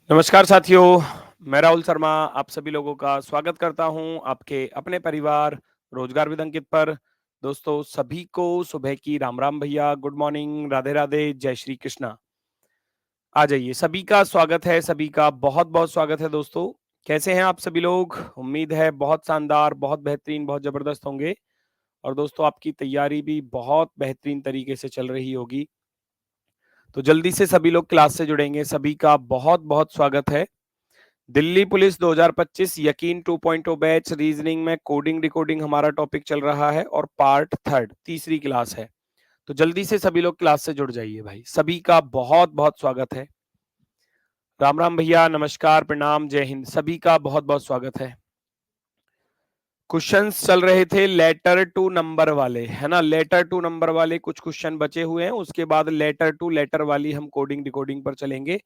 नमस्कार साथियों, मैं राहुल शर्मा आप सभी लोगों का स्वागत करता हूं आपके अपने परिवार रोजगार विद अंकित पर। दोस्तों सभी को सुबह की राम राम भैया, गुड मॉर्निंग, राधे राधे, जय श्री कृष्णा। आ जाइए, सभी का स्वागत है, सभी का बहुत बहुत स्वागत है। दोस्तों कैसे हैं आप सभी लोग? उम्मीद है बहुत शानदार, बहुत बेहतरीन, बहुत जबरदस्त होंगे। और दोस्तों आपकी तैयारी भी बहुत बेहतरीन तरीके से चल रही होगी। तो जल्दी से सभी लोग क्लास से जुड़ेंगे, सभी का बहुत बहुत स्वागत है। दिल्ली पुलिस 2025 यकीन 2.0 बैच रीजनिंग में कोडिंग डिकोडिंग हमारा टॉपिक चल रहा है और पार्ट थर्ड तीसरी क्लास है। तो जल्दी से सभी लोग क्लास से जुड़ जाइए भाई, सभी का बहुत बहुत स्वागत है। राम राम भैया, नमस्कार, प्रणाम, जय हिंद, सभी का बहुत बहुत स्वागत है। क्वेश्चंस चल रहे थे लेटर टू नंबर वाले, है ना। लेटर टू नंबर वाले कुछ क्वेश्चन बचे हुए हैं, उसके बाद लेटर टू लेटर वाली हम कोडिंग डिकोडिंग पर चलेंगे।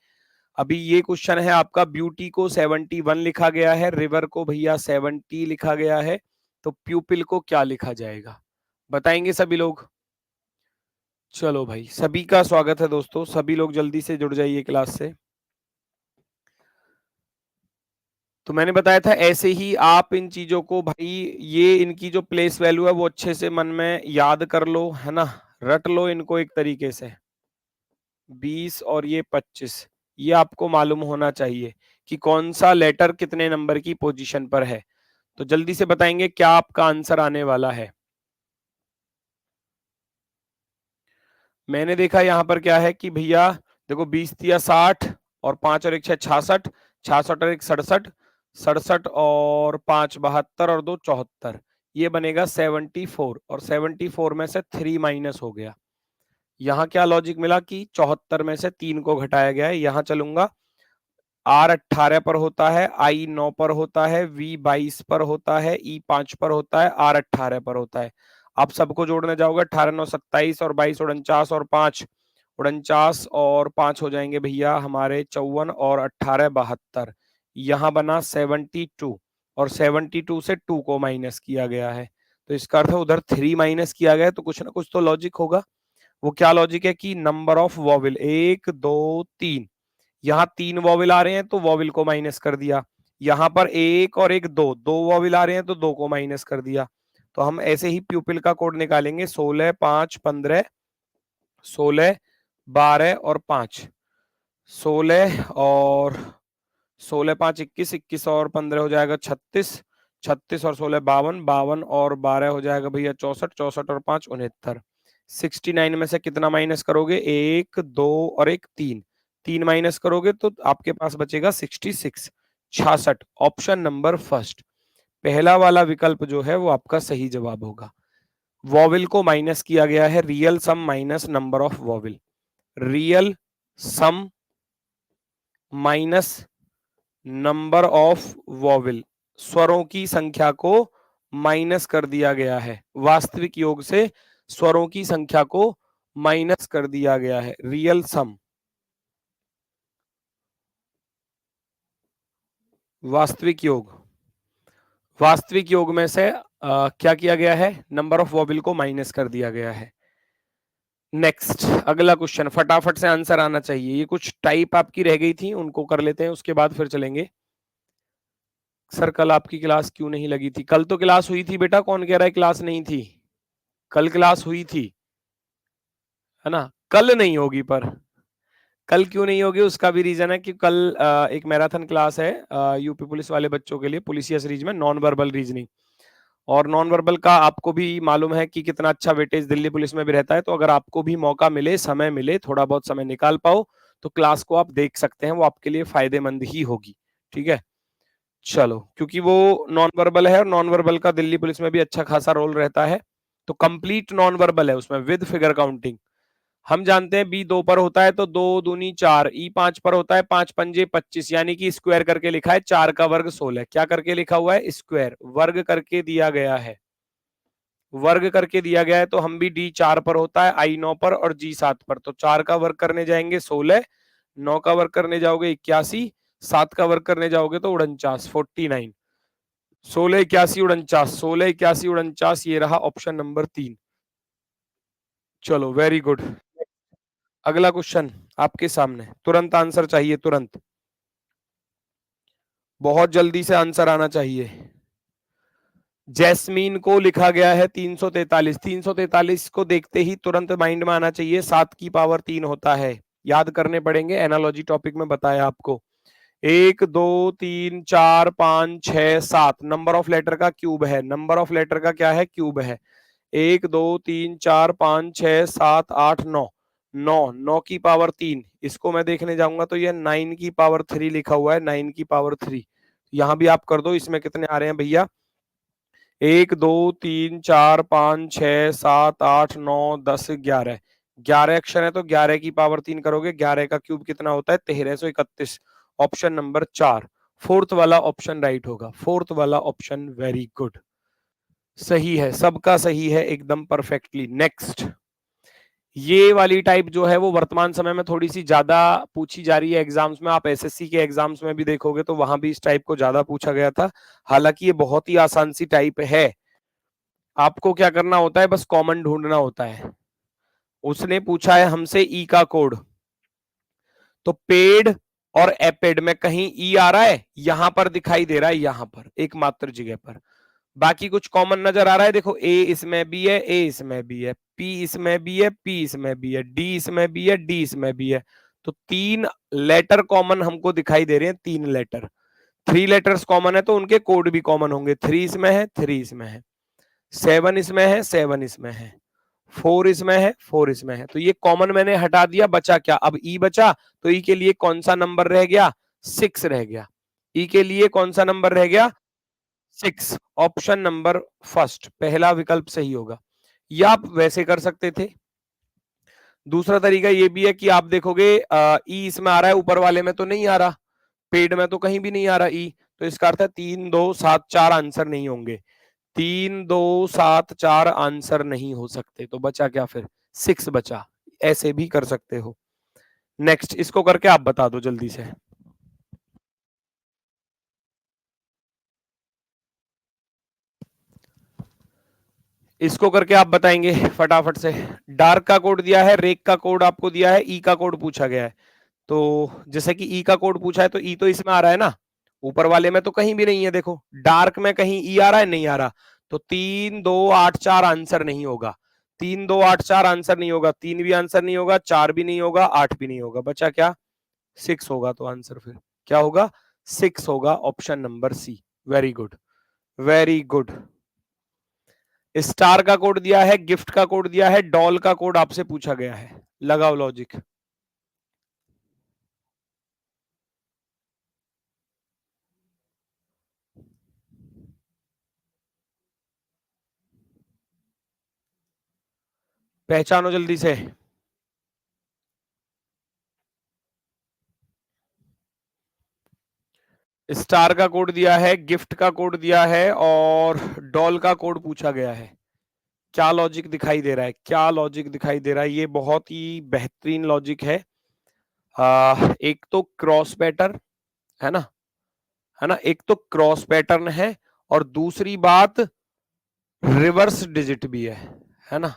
अभी ये क्वेश्चन है आपका, ब्यूटी को 71 लिखा गया है, रिवर को भैया 70 लिखा गया है, तो प्यूपिल को क्या लिखा जाएगा बताएंगे सभी लोग। चलो भाई, सभी का स्वागत है दोस्तों, सभी लोग जल्दी से जुड़ जाइए क्लास से। तो मैंने बताया था ऐसे ही आप इन चीजों को भाई, ये इनकी जो प्लेस वैल्यू है वो अच्छे से मन में याद कर लो, है ना। रट लो इनको एक तरीके से। 20 और ये 25, ये आपको मालूम होना चाहिए कि कौन सा लेटर कितने नंबर की पोजीशन पर है। तो जल्दी से बताएंगे क्या आपका आंसर आने वाला है। मैंने देखा यहाँ पर क्या है कि भैया देखो, 20 तिया 60 और 5 और 1 6 66, 66 और 1 67, 67 और 5 72 और 2 74, ये बनेगा 74। और 74 में से 3 माइनस हो गया। यहाँ क्या लॉजिक मिला कि 74 में से 3 को घटाया गया है। यहाँ चलूंगा, आर 18 पर होता है, आई 9 पर होता है, वी 22 पर होता है, ई 5 पर होता है, आर 18 पर होता है। आप सबको जोड़ने जाओगे, 18 9 27 और 22 49 और 5 49 और 5 हो जाएंगे भैया हमारे 54 और 18 72। यहाँ बना 72 और 72 से 2 को माइनस किया गया है। तो इसका अर्थ है उधर 3 माइनस किया गया है, तो कुछ ना कुछ तो लॉजिक होगा। वो क्या लॉजिक है कि नंबर ऑफ वॉविल 1 2 3, यहाँ 3 वॉविल आ रहे हैं तो वॉविल को माइनस कर दिया। यहाँ पर 1 और 1 2, 2 वॉविल आ रहे हैं तो 2 को माइनस कर दिया। तो हम ऐसे ही प्यूपिल का कोड निकालेंगे, 16 5 15, 16 12 और 5, 16 और 16 5 21, 21 और 15 हो जाएगा 36, 36 और 16 52, 52 और 12 हो जाएगा भैया 64, 64 और 5 69। 69 में से कितना माइनस करोगे? 1 2 और 1 3, 3 माइनस करोगे तो आपके पास बचेगा 66, 66। ऑप्शन नंबर फर्स्ट, पहला वाला विकल्प जो है वो आपका सही जवाब होगा। वॉविल को माइनस किया गया है, real sum minus number of vowel, real sum minus number of vowel, स्वरों की संख्या को माइनस कर दिया गया है। वास्तविक योग से स्वरों की संख्या को माइनस कर दिया गया है, रियल सम। वास्तविक योग, वास्तविक योग में से क्या किया गया है? नंबर ऑफ वॉविल को माइनस कर दिया गया है। नेक्स्ट, अगला क्वेश्चन, फटाफट से आंसर आना चाहिए। ये कुछ टाइप आपकी रह गई थी, उनको कर लेते हैं, उसके बाद फिर चलेंगे। सर कल आपकी क्लास क्यों नहीं लगी थी? कल तो क्लास हुई थी बेटा, कौन कह रहा है क्लास नहीं थी? कल क्लास हुई थी, है ना। कल नहीं होगी, पर कल क्यों नहीं होगी उसका भी रीजन है कि कल एक मैराथन क्लास है यूपी पुलिस वाले बच्चों के लिए, पुलिसिया सीरीज में नॉन वर्बल रीजनिंग। और नॉन वर्बल का आपको भी मालूम है कि कितना अच्छा वेटेज दिल्ली पुलिस में भी रहता है। तो अगर आपको भी मौका मिले, समय मिले, थोड़ा बहुत समय निकाल पाओ, तो क्लास को आप देख सकते हैं, वो आपके लिए फायदेमंद ही होगी। ठीक है, चलो, क्योंकि वो नॉन वर्बल है और नॉन वर्बल का दिल्ली पुलिस में भी अच्छा खासा रोल रहता है। तो कंप्लीट नॉन वर्बल है उसमें विद फिगर काउंटिंग। हम जानते हैं बी 2 पर होता है तो 2 दूनी 4, ई 5 पर होता है 5 पंजे 25, यानी कि स्क्वायर करके लिखा है, 4 का वर्ग 16। क्या करके लिखा हुआ है? स्क्वायर, वर्ग करके दिया गया है, वर्ग करके दिया गया है। तो हम भी डी 4 पर होता है, आई 9 पर और जी 7 पर। तो 4 का वर्ग करने जाएंगे 16, 9 का वर्ग करने जाओगे 81, 7 का वर्ग करने जाओगे तो 49, 49। 16 81 49, 16 81 49, ये रहा ऑप्शन नंबर 3। चलो, वेरी गुड। अगला क्वेश्चन आपके सामने, तुरंत आंसर चाहिए, तुरंत। बहुत जल्दी से आंसर आना चाहिए। जैस्मीन को लिखा गया है 343। 343 को देखते ही तुरंत माइंड में आना चाहिए 7 की पावर 3 होता है। याद करने पड़ेंगे, एनालॉजी टॉपिक में बताया आपको। 1 2 3 4 5 6 7 नंबर ऑफ लेटर का क्यूब है। नंबर ऑफ लेटर का क्या है? क्यूब है। 1 2 3 4 5 6 7 8 9 9 9 की पावर 3। इसको मैं देखने जाऊंगा तो ये 9 की पावर 3 लिखा हुआ है। 9 की पावर 3 यहां भी आप कर दो। इसमें कितने आ रहे हैं भैया? 1 2 3 4 5 6 7 8 9 10 11। 11 अक्षर है तो 11 की पावर 3 करोगे। 11 का क्यूब कितना होता है? 1331। ऑप्शन नंबर 4, फोर्थ वाला ऑप्शन राइट होगा। फोर्थ वाला ऑप्शन वेरी गुड, सही है, सबका सही है एकदम परफेक्टली। नेक्स्ट, ये वाली टाइप जो है वो वर्तमान समय में थोड़ी सी ज्यादा पूछी जा रही है एग्जाम्स में। आप एसएससी के एग्जाम्स में भी देखोगे तो वहां भी इस टाइप को ज्यादा पूछा गया था। हालांकि ये बहुत ही आसान सी टाइप है। आपको क्या करना होता है? बस कॉमन ढूंढना होता है। उसने पूछा है हमसे ई का कोड, तो पेड और एपेड में कहीं ई आ रहा है? यहां पर दिखाई दे रहा है, यहां पर एकमात्र जगह पर। बाकी कुछ कॉमन नजर आ रहा है? देखो, ए इसमें भी है, ए इसमें भी है, पी इसमें भी है, पी इसमें भी है, डी इसमें भी है, डी इसमें भी है। तो 3 लेटर कॉमन हमको दिखाई दे रहे हैं। 3 लेटर, 3 लेटर्स कॉमन है तो उनके कोड भी कॉमन होंगे। 3 इसमें है, 3 इसमें है, 7 इसमें है, 7 इसमें है, 4 इसमें है, 4 इसमें है। तो ये कॉमन मैंने हटा दिया, बचा क्या? अब ई बचा। तो ई के लिए कौन सा नंबर रह गया? 6 रह गया। ई के लिए कौन सा नंबर रह गया? 6। ऑप्शन नंबर फर्स्ट, पहला विकल्प सही होगा। या आप वैसे कर सकते थे। दूसरा तरीका ये भी है कि आप देखोगे ई इसमें आ रहा है, ऊपर वाले में तो नहीं आ रहा, पेड में तो कहीं भी नहीं आ रहा ई। तो इसका अर्थ है 3 2 7 4 आंसर नहीं होंगे। 3 2 7 4 आंसर नहीं हो सकते। तो बचा क्या फिर? 6 बचा। ऐसे भी कर सकते हो। नेक्स्ट, इसको करके आप बता दो जल्दी से। इसको करके आप बताएंगे फटाफट से। डार्क का कोड दिया है, रेक का कोड आपको दिया है, ई का कोड पूछा गया है। तो जैसे कि ई का कोड पूछा है तो ई तो इसमें आ रहा है ना, ऊपर वाले में तो कहीं भी नहीं है। देखो, डार्क में कहीं ई आ रहा है? नहीं आ रहा। तो 3 2 8 4 आंसर नहीं होगा। 3 2 8 4 आंसर नहीं होगा। 3 भी आंसर नहीं होगा, 4 भी नहीं होगा, 8 भी नहीं होगा। बचा क्या? 6 होगा। तो आंसर फिर क्या होगा? 6 होगा। Option number C. Very good, very good. Star का कोड दिया है, गिफ्ट का कोड दिया है, डॉल का कोड आपसे पूछा गया है। लगाओ लॉजिक। पहचानो जल्दी से। स्टार का कोड दिया है, गिफ्ट का कोड दिया है और डॉल का कोड पूछा गया है। क्या लॉजिक दिखाई दे रहा है? क्या लॉजिक दिखाई दे रहा है? ये बहुत ही बेहतरीन लॉजिक है। एक तो क्रॉस पैटर्न है ना, है ना, एक तो क्रॉस पैटर्न है और दूसरी बात रिवर्स डिजिट भी है ना।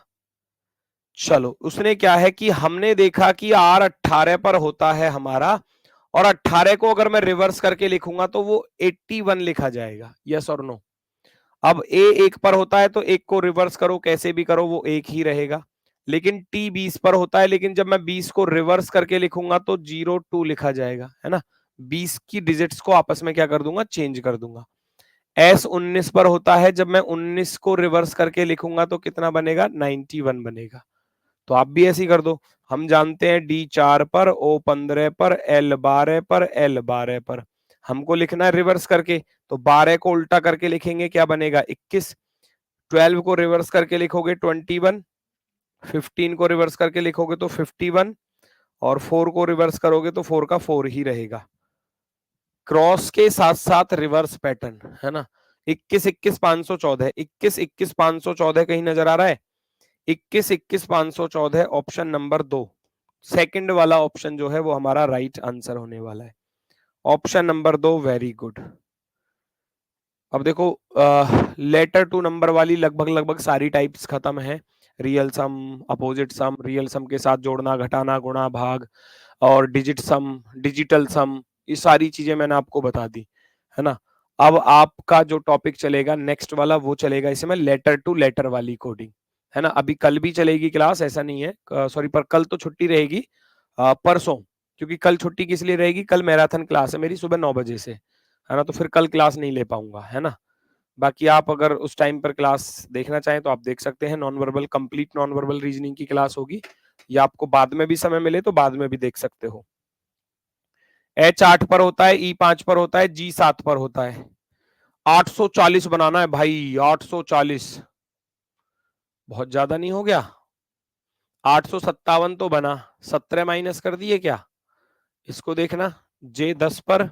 चलो, उसने क्या है कि हमने देखा कि R 18 पर होता है हमारा, और 18 को अगर मैं रिवर्स करके लिखूंगा तो वो 81 लिखा जाएगा। यस और नो? अब A 1 पर होता है तो 1 को रिवर्स करो, कैसे भी करो वो 1 ही रहेगा। लेकिन T 20 पर होता है, लेकिन जब मैं 20 को रिवर्स करके लिखूंगा तो 02 लिखा जाएगा, है ना। 20 की डिजिट्स को आपस में क्या कर दूंगा? चेंज कर दूंगा। S 19 पर होता है, जब मैं 19 को रिवर्स करके लिखूंगा तो कितना बनेगा? 91 बनेगा। तो आप भी ऐसे ही कर दो। हम जानते हैं D 4 पर, O 15 पर, L 12 पर, L 12 पर। हमको लिखना है रिवर्स करके, तो 12 को उल्टा करके लिखेंगे, क्या बनेगा? 21। 12 को रिवर्स करके लिखोगे 21, 15 को रिवर्स करके लिखोगे तो 51, और 4 को रिवर्स करोगे तो 4 का 4 ही रहेगा। क्रॉस के साथ साथ रिवर्स पैटर्न, है ना। 21 21 514, 21 21 514 कहीं नजर आ रहा है? 21 21 514 ऑप्शन नंबर 2, सेकंड वाला ऑप्शन जो है वो हमारा राइट आंसर होने वाला है। Option number 2, very good. अब देखो, लेटर टू नंबर वाली लगभग लगभग सारी टाइप्स खत्म है। रियल सम, अपोजिट सम, रियल सम के साथ जोड़ना, घटाना, गुणा, भाग, और डिजिट सम, डिजिटल सम, ये सारी चीजें मैंने आपको बता दी। है ना। अब आपका जो टॉपिक चलेगा नेक्स्ट वाला वो चलेगा इसमें लेटर टू लेटर वाली कोडिंग, है ना। अभी कल भी चलेगी क्लास, ऐसा नहीं है, सॉरी, पर कल तो छुट्टी रहेगी, परसों, क्योंकि कल छुट्टी किस लिए रहेगी, कल मैराथन क्लास है मेरी सुबह 9 बजे से, है ना, तो फिर कल क्लास नहीं ले पाऊंगा, है ना। बाकी आप अगर उस टाइम पर क्लास देखना चाहें तो आप देख सकते हैं, non verbal complete non verbal reasoning की क्लास होगी, या आपको बाद में भी समय मिले तो बाद में भी देख सकते हो। H 8 पर होता है, E 5 पर होता है, G 7 पर होता है। 840 बनाना है भाई, 840 बहुत ज्यादा नहीं हो गया? 857 तो बना, 17 माइनस कर दिए क्या? इसको देखना, J 10 पर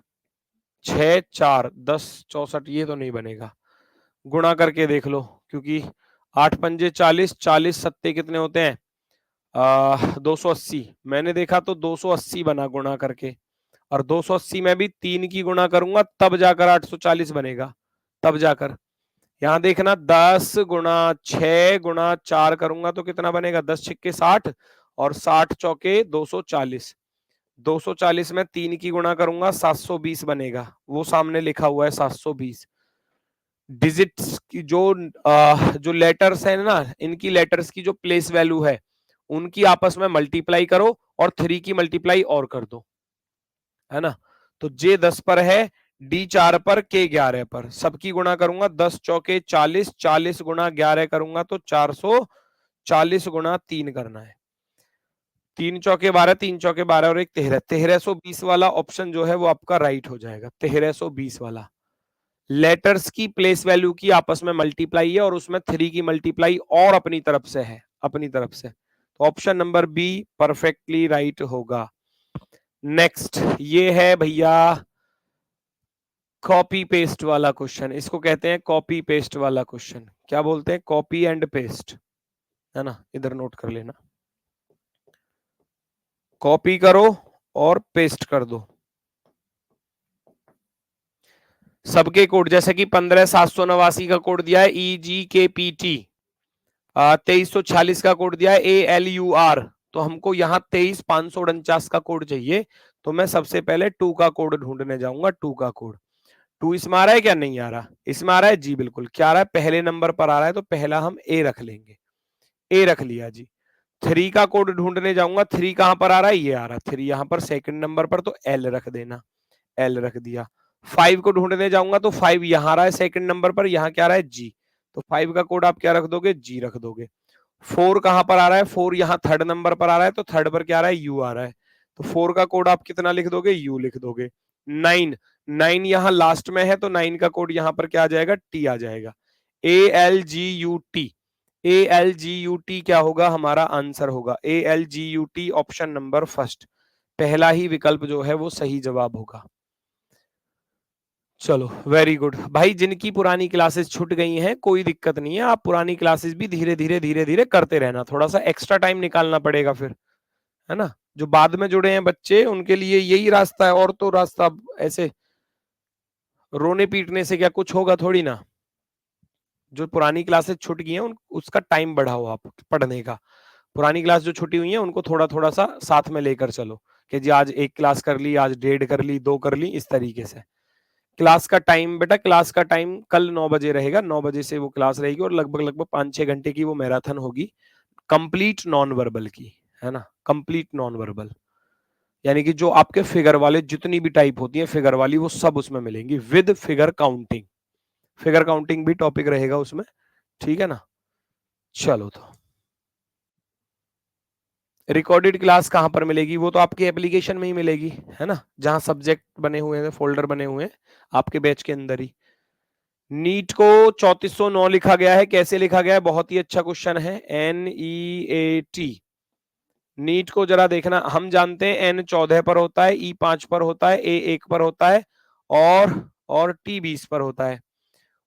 6 4 10 64, ये तो नहीं बनेगा, गुणा करके देख लो, क्योंकि 8 पंजे 40, 40 सत्ते कितने होते हैं, 280। मैंने देखा तो 280 बना गुणा करके, और 280 में भी 3 की गुणा करूंगा तब जाकर 840 बनेगा, तब जाकर। यहां देखना 10 गुणा 6 गुणा 4 करूंगा तो कितना बनेगा, 10 छिक्के 60 और 60 चौके 240। 240 में 3 की गुणा करूंगा 720 बनेगा, वो सामने लिखा हुआ है 720। डिजिट्स की जो लेटर्स है ना, इनकी लेटर्स की जो प्लेस वैल्यू है उनकी आपस में मल्टीप्लाई करो और 3 की मल्टीप्लाई और कर दो, है ना। तो J 10 पर है, D 4 पर, K 11 पर, सबकी गुणा करूंगा 10 चौके 40, 40 गुणा 11 करूंगा तो 440 गुणा 3 करना है, 3 चौके 12, 3 चौके 12 और एक 13, 1320 वाला ऑप्शन जो है वो आपका राइट हो जाएगा, 1320 वाला। लेटर्स की प्लेस वैल्यू की आपस में मल्टीप्लाई है और उसमें 3 की मल्टीप्लाई और अपनी तरफ से है, अपनी तरफ से, तो option number be perfectly right होगा। नेक्स्ट ये है भैया कॉपी पेस्ट वाला क्वेश्चन, इसको कहते हैं कॉपी पेस्ट वाला क्वेश्चन, क्या बोलते हैं, कॉपी एंड पेस्ट, है ना, इधर नोट कर लेना, कॉपी करो और पेस्ट कर दो सबके कोड, जैसे कि 15789 का कोड दिया है EGKPT, 2346 का कोड दिया है ALUR, तो हमको यहाँ 23549 का कोड चाहिए, तो मैं सबसे पहले 2 का कोड ढूंढने जाऊंगा, 2 का कोड। 2 इसमें आ रहा है क्या, नहीं आ रहा, इसमें आ रहा है जी, बिल्कुल, क्या आ रहा है, पहले नंबर पर आ रहा है, तो पहला हम A रख लेंगे, A रख लिया जी। 3 का कोड ढूंढने जाऊंगा, 3 कहां पर आ रहा है, ये आ रहा है 3 यहां पर सेकंड नंबर पर, तो L रख देना, L रख दिया। 5 को ढूंढने जाऊंगा तो 5 यहां आ रहा है सेकंड नंबर पर, यहां क्या आ रहा है G, तो 5 का कोड आप क्या रख दोगे, G रख दोगे। 4 कहां पर आ रहा है, 4 यहाँ थर्ड नंबर पर आ रहा है, तो थर्ड पर क्या आ रहा है, U आ रहा है, तो 4 का कोड आप कितना लिख दोगे, U लिख दोगे। 9, 9 यहाँ लास्ट में है, तो 9 का कोड यहाँ पर क्या आ जाएगा, T आ जाएगा, ALGUT, ALGUT क्या होगा, हमारा आंसर होगा ALGUT, ऑप्शन नंबर फर्स्ट, पहला ही विकल्प जो है वो सही जवाब होगा। चलो वेरी गुड भाई, जिनकी पुरानी क्लासेस छूट गई हैं कोई दिक्कत नहीं है, आप पुरानी क्लासेस भी धीरे धीरे करते रहना, थोड़ा सा एक्स्ट्रा टाइम निकालना पड़ेगा फिर, है ना। जो बाद में जुड़े हैं बच्चे उनके लिए यही रास्ता है, और तो रास्ता ऐसे रोने पीटने से क्या कुछ होगा थोड़ी ना। जो पुरानी क्लासेस छूट गई हैं उसका टाइम बढ़ाओ आप पढ़ने का, पुरानी क्लास जो छुट्टी हुई है उनको थोड़ा थोड़ा सा साथ में लेकर चलो, कि जी आज एक क्लास कर ली, आज 1.5 कर ली, 2 कर ली, इस तरीके से। क्लास का टाइम बेटा, क्लास का टाइम कल 9 बजे रहेगा, 9 बजे से वो क्लास रहेगी और लगभग लगभग 5-6 घंटे की वो मैराथन होगी, कंप्लीट नॉन वर्बल की, है ना, कंप्लीट नॉन वर्बल, यानी कि जो आपके फिगर वाले जितनी भी टाइप होती है फिगर वाली वो सब उसमें मिलेंगी, with figure counting, figure counting भी टॉपिक रहेगा उसमें, ठीक है ना। चलो, तो रिकॉर्डेड क्लास कहां पर मिलेगी, वो तो आपके एप्लीकेशन में ही मिलेगी, है ना, जहां सब्जेक्ट बने हुए हैं, फोल्डर बने हुए हैं आपके बैच के अंदर ही। नीट को 3409 लिखा गया है, कैसे लिखा गया है, बहुत ही अच्छा क्वेश्चन है, NEAT। नीट को जरा देखना, हम जानते हैं N 14 पर होता है, E 5 पर होता है, A 1 पर होता है और T 20 पर होता है,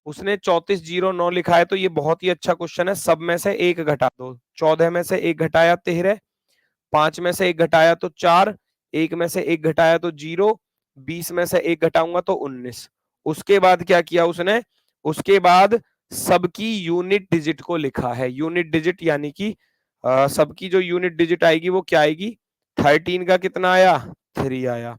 उसने 3409 लिखा है, तो ये बहुत ही अच्छा क्वेश्चन है। सब में से एक घटा दो, 14 में से एक घटाया 13, 5 में से एक घटाया तो 4, 1 में से एक घटाया तो 0, 20 में से एक घटाऊंगा तो 19। उसके बाद क्या किया उसने, उसके बाद सबकी यूनिट डिजिट को लिखा है, यूनिट डिजिट यानी कि सबकी जो यूनिट डिजिट आएगी वो क्या आएगी, 13 का कितना आया, 3 आया,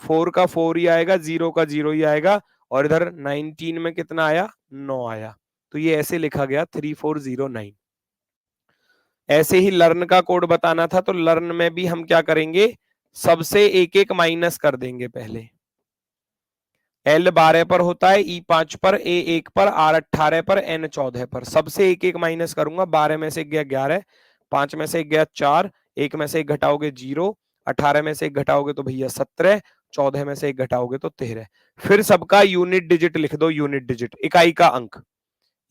4 का 4 ही आएगा, 0 का 0 ही आएगा, और इधर 19 में कितना आया, 9 आया। तो ये ऐसे लिखा गया 3409। ऐसे ही लर्न का कोड बताना था, तो लर्न में भी हम क्या करेंगे, सबसे एक एक माइनस कर देंगे पहले। L 12 पर होता है, E 5 पर, A 1 पर, R 18 पर, N 14 पर। सबसे एक एक माइनस करूंगा। 12 में से गया 11, 5 में से गया 4, 1 में से एक घटाओगे 0, 18 में से एक घटाओगे तो भैया 17, 14 में से एक घटाओगे तो 13। फिर सबका यूनिट डिजिट लिख दो, यूनिट डिजिट, इकाई का अंक।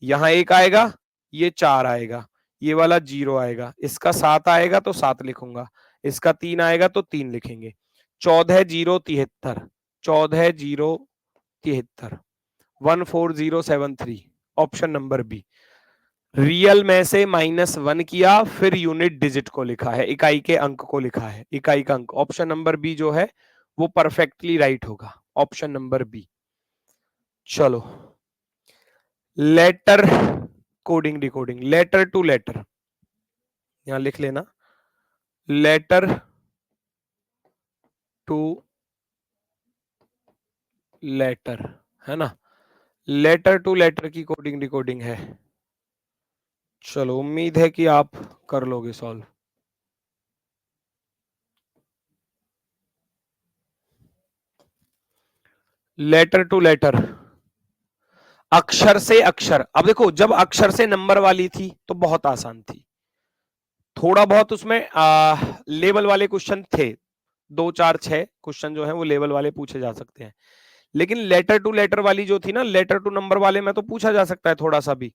यहाँ 1 आएगा, ये 4 आएगा, ये वाला 0 आएगा, इसका 7 आएगा तो 7 लिखूंगा, इसका 3 आएगा तो 3 लिखेंगे। 14 0 73, 14 0 73, 14073, ऑप्शन नंबर बी। रियल में से -1 किया, फिर यूनिट डिजिट को लिखा है, इकाई के अंक को लिखा है, इकाई का अंक। ऑप्शन नंबर बी जो है वो परफेक्टली राइट होगा, ऑप्शन नंबर बी। चलो, letter coding decoding, letter to letter, यहां लिख लेना, लेटर टू लेटर, है ना। लेटर टू लेटर की कोडिंग डिकोडिंग है। चलो, उम्मीद है कि आप कर लोगे सॉल्व। लेटर टू लेटर, अक्षर से अक्षर। अब देखो, जब अक्षर से नंबर वाली थी तो बहुत आसान थी, थोड़ा बहुत उसमें लेवल वाले क्वेश्चन थे, 2 4 6 क्वेश्चन जो है वो लेवल वाले पूछे जा सकते हैं। लेकिन लेटर टू लेटर वाली जो थी ना, लेटर टू नंबर वाले में तो पूछा जा सकता है थोड़ा सा भी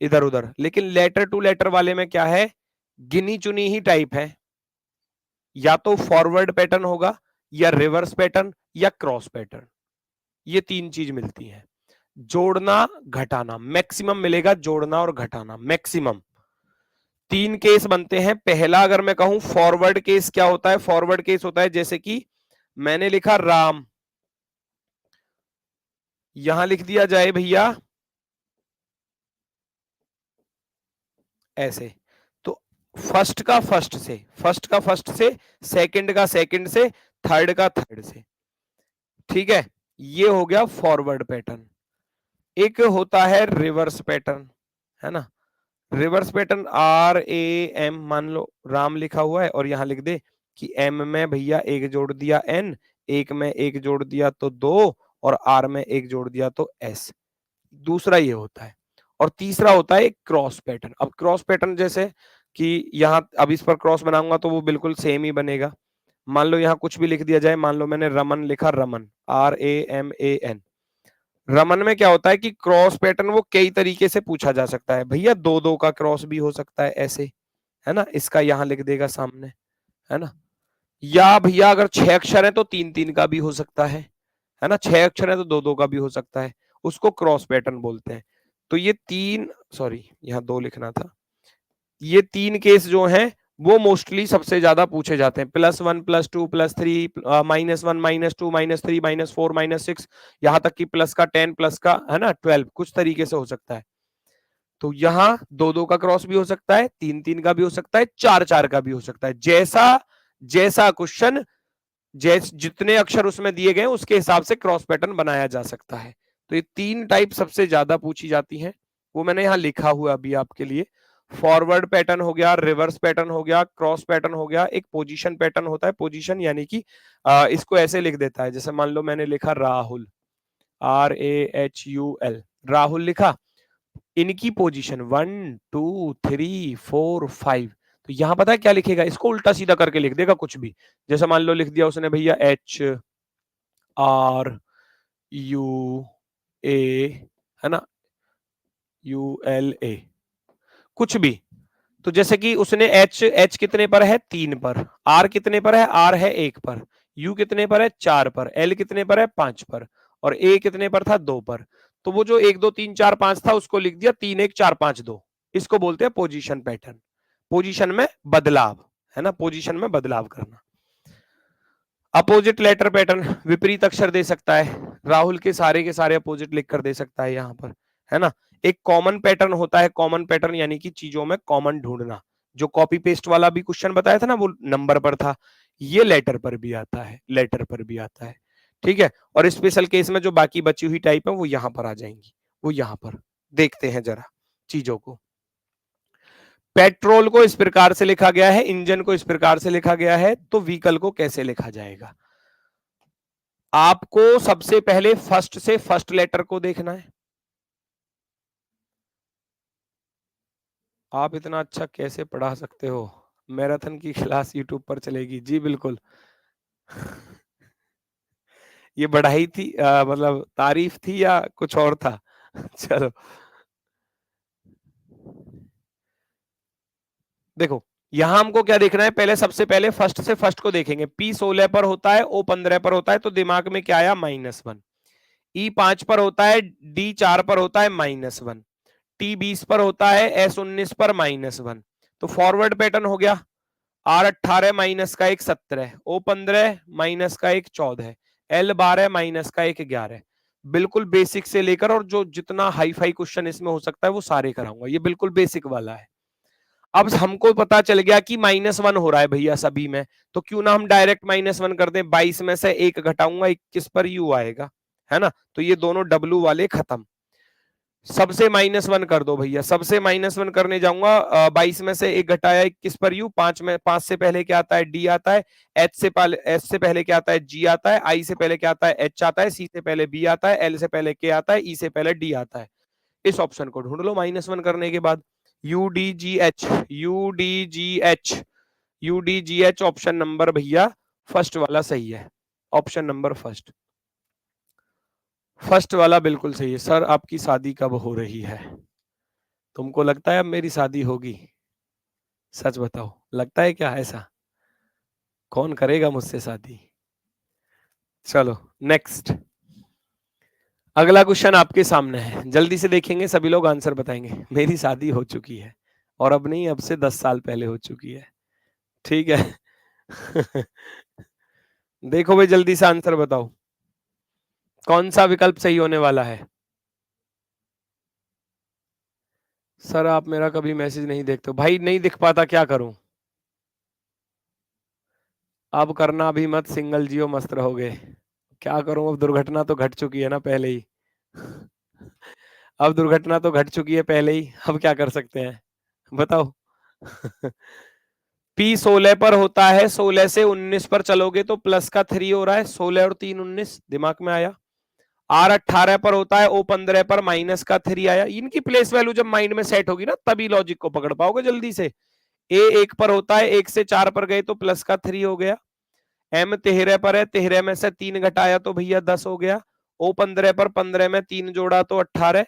इधर उधर, लेकिन लेटर टू लेटर वाले में क्या है, गिनी चुनी ही टाइप है, या तो फॉरवर्ड पैटर्न होगा, या रिवर्स पैटर्न, या क्रॉस पैटर्न। ये 3 चीज मिलती है। जोड़ना घटाना, मैक्सिमम मिलेगा, जोड़ना और घटाना मैक्सिमम। 3 केस बनते हैं। पहला अगर मैं कहूं फॉरवर्ड केस, क्या होता है, फॉरवर्ड केस होता है जैसे कि मैंने लिखा राम, यहां लिख दिया जाए भैया ऐसे, तो फर्स्ट का फर्स्ट से, फर्स्ट का फर्स्ट से, सेकंड का सेकंड से, थर्ड का थर्ड से, ठीक है, ये हो गया फॉरवर्ड पैटर्न। एक होता है रिवर्स पैटर्न, है ना। रिवर्स पैटर्न RAM, मान लो राम लिखा हुआ है और यहां लिख दे कि M में भैया एक जोड़ दिया N, एक में एक जोड़ दिया तो 2, और R में एक जोड़ दिया तो S। दूसरा ये होता है। और तीसरा होता है क्रॉस पैटर्न। अब क्रॉस पैटर्न जैसे कि यहां अब इस पर क्रॉस बनाऊंगा तो वो बिल्कुल सेम ही बनेगा। मान लो यहाँ कुछ भी लिख दिया जाए, मान लो मैंने रमन लिखा, रमन RAMAN। रमन में क्या होता है कि क्रॉस पैटर्न वो कई तरीके से पूछा जा सकता है भैया, 2 2 का क्रॉस भी हो सकता है ऐसे, है ना, इसका यहां लिख देगा सामने, है ना। या भैया अगर 6 अक्षर है तो 3 3 का भी हो सकता है ना, 6 अक्षर है तो 2 2 का भी हो सकता है, उसको क्रॉस पैटर्न बोलते हैं। तो ये 3, सॉरी यहाँ 2 लिखना था, ये 3 केस जो हैं वो मोस्टली सबसे ज्यादा पूछे जाते हैं। +1 +2 +3, -1 -2 -3 -4 -6, यहां तक कि प्लस का 10, प्लस का, है ना, 12, कुछ तरीके से हो सकता है। तो यहाँ 2 2 का क्रॉस भी हो सकता है, 3 3 का भी हो सकता है, 4 4 का भी हो सकता है। जैसा जैसा क्वेश्चन, जितने अक्षर उसमें दिए गए उसके हिसाब से क्रॉस पैटर्न बनाया जा सकता है। तो ये 3 टाइप सबसे ज्यादा पूछी जाती हैं, वो मैंने यहाँ लिखा हुआ अभी आपके लिए। फॉरवर्ड पैटर्न हो गया, रिवर्स पैटर्न हो गया, क्रॉस पैटर्न हो गया, एक पोजीशन पैटर्न होता है। पोजीशन यानी कि इसको ऐसे लिख देता है, जैसे मान लो मैंने लिखा राहुल, RAHUL, राहुल लिखा, इनकी पोजीशन 1 2 3 4 5, तो यहां पता है क्या लिखेगा, इसको उल्टा सीधा करके लिख देगा कुछ भी। जैसे मान लो लिख दिया उसने भैया HRUA, है ना, ULA, कुछ भी। तो जैसे कि उसने H कितने पर है, 3 पर, R कितने पर है, R है 1 पर, U कितने पर है, 4 पर, L कितने पर है, 5 पर, और A कितने पर था, 2 पर। तो वो जो 1 2 3 4 5 था उसको लिख दिया 3 1 4 5 2। इसको बोलते हैं पोजीशन पैटर्न, पोजीशन में बदलाव, है ना, पोजीशन में बदलाव करना। अपोजिट लेटर पैटर्न, विपरीत अक्षर दे सकता है, राहुल के सारे अपोजिट लिखकर दे सकता है यहाँ पर, है ना। एक कॉमन पैटर्न होता है, कॉमन पैटर्न यानी कि चीजों में कॉमन ढूंढना, जो कॉपी पेस्ट वाला भी क्वेश्चन बताया था ना, वो नंबर पर था, ये लेटर पर भी आता है, लेटर पर भी आता है, ठीक है, और स्पेशल केस में जो बाकी बची हुई टाइप है वो यहां पर आ जाएंगी, वो यहां पर देखते हैं जरा चीजों को। पेट्रोल को इस प्रकार से लिखा गया है, इंजन को इस प्रकार से लिखा गया है, तो व्हीकल को कैसे लिखा जाएगा? आपको सबसे पहले फर्स्ट से फर्स्ट लेटर को देखना है। आप इतना अच्छा कैसे पढ़ा सकते हो? मैराथन की क्लास यूट्यूब पर चलेगी जी, बिल्कुल। ये बढ़ाई थी, मतलब तारीफ थी या कुछ और था? चलो देखो, यहां हमको क्या देखना है, पहले सबसे पहले फर्स्ट से फर्स्ट को देखेंगे। P 16 पर होता है, O 15 पर होता है, तो दिमाग में क्या आया? -1। E 5 पर होता है, D 4 पर होता है, -1। T 20 पर होता है, S 19 पर -1। तो फॉरवर्ड पैटर्न हो गया। R 18 माइनस का 1 17, O 15 माइनस का 1 14, L 12 माइनस का 1 11। बिल्कुल बेसिक से लेकर और जो जितना हाई फाई क्वेश्चन इसमें हो सकता है वो सारे कराऊंगा, ये बिल्कुल बेसिक वाला है। अब हमको पता चल गया कि -1 हो रहा है भैया सभी में, तो क्यों ना हम डायरेक्ट -1 कर दें। 22 में से 1 घटाऊंगा, 21 पर U आएगा, है ना? तो ये दोनों W वाले खत्म। सबसे -1 कर दो भैया, सबसे -1 करने जाऊंगा। 22 में से 1 घटाया 21 पर U, 5 से पहले क्या आता है? D आता है। S से पहले क्या आता है? G आता है। I से पहले क्या आता है? H आता है। C से पहले B आता है। L से पहले K आता है। E से पहले D आता है। इस ऑप्शन को ढूंढ लो -1 करने के बाद। UDGH, UDGH, UDGH option number भैया फर्स्ट वाला सही है। ऑप्शन नंबर फर्स्ट, फर्स्ट वाला बिल्कुल सही है। सर आपकी शादी कब हो रही है? तुमको लगता है अब मेरी शादी होगी? सच बताओ, लगता है क्या ऐसा? कौन करेगा मुझसे शादी? चलो नेक्स्ट, अगला क्वेश्चन आपके सामने है, जल्दी से देखेंगे, सभी लोग आंसर बताएंगे। मेरी शादी हो चुकी है, और अब नहीं, अब से 10 साल पहले हो चुकी है। ठीक है। देखो भाई, जल्दी से आंसर बताओ, कौन सा विकल्प सही होने वाला है? सर आप मेरा कभी मैसेज नहीं देखते भाई, नहीं दिख पाता, क्या करूं? अब करना भी मत, सिंगल जियो मस्त रहोगे। क्या करूं, अब दुर्घटना तो घट चुकी है ना पहले ही। अब दुर्घटना तो घट चुकी है पहले ही, अब क्या कर सकते हैं बताओ? P 16 पर होता है, 16 से 19 पर चलोगे तो प्लस का 3 हो रहा है, 16 और 3 19, दिमाग में आया। R 18 पर होता है, O 15 पर माइनस का 3 आया। इनकी प्लेस वैल्यू जब माइंड में सेट होगी ना, तभी लॉजिक को पकड़ पाओगे जल्दी से। A 1 पर होता है, 1 से 4 पर गए तो प्लस का 3 हो गया। M 13 पर है, 13 में से 3 घटाया तो भैया 10 हो गया। O 15 पर 15 में 3 जोड़ा तो 18।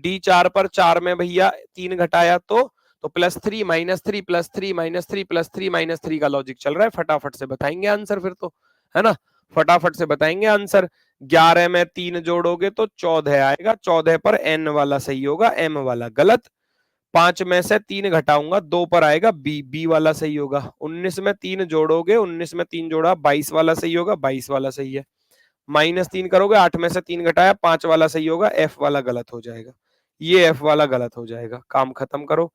D 4 पर 4 में भैया 3 घटाया तो +3 -3 +3 -3 +3 -3 का लॉजिक चल रहा है। फटाफट से बताएंगे आंसर फिर तो, है ना? फटाफट से बताएंगे आंसर। 11 में 3 जोड़ोगे तो 14 आएगा, 14 पर N वाला सही होगा, M वाला गलत। 5 में से 3 घटाऊंगा, 2 पर आएगा B वाला सही होगा। 19 में 3 जोड़ोगे, 19 में 3 जोड़ा 22 वाला सही होगा, 22 वाला सही है। -3 करोगे, 8 में से 3 घटाया, 5 वाला सही होगा, F वाला गलत हो जाएगा। ये F वाला गलत हो जाएगा, काम खत्म करो।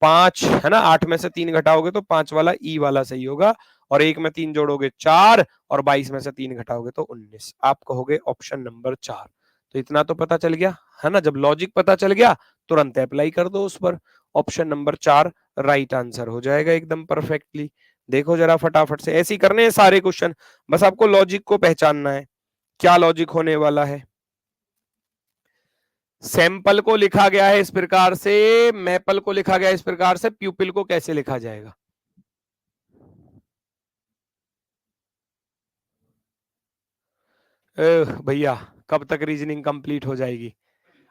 5 है ना, 8 में से 3 घटाओगे तो 5 वाला E वाला सही होगा, और 1 में 3 जोड़ोगे 4, और 22 में से 3 घटाओगे तो 19। आप कहोगे ऑप्शन नंबर 4। तो इतना तो पता चल गया, है ना? जब लॉजिक पता चल गया, तुरंत अप्लाई कर दो उस पर। ऑप्शन नंबर 4 राइट आंसर हो जाएगा एकदम परफेक्टली। देखो जरा फटाफट से, ऐसे ही करने हैं सारे क्वेश्चन, बस आपको लॉजिक को पहचानना है, क्या लॉजिक होने वाला है। सैंपल को लिखा गया है इस प्रकार से, मैपल को लिखा गया है इस प्रकार से, प्यूपिल को कैसे लिखा जाएगा? भैया कब तक रीजनिंग कंप्लीट हो जाएगी?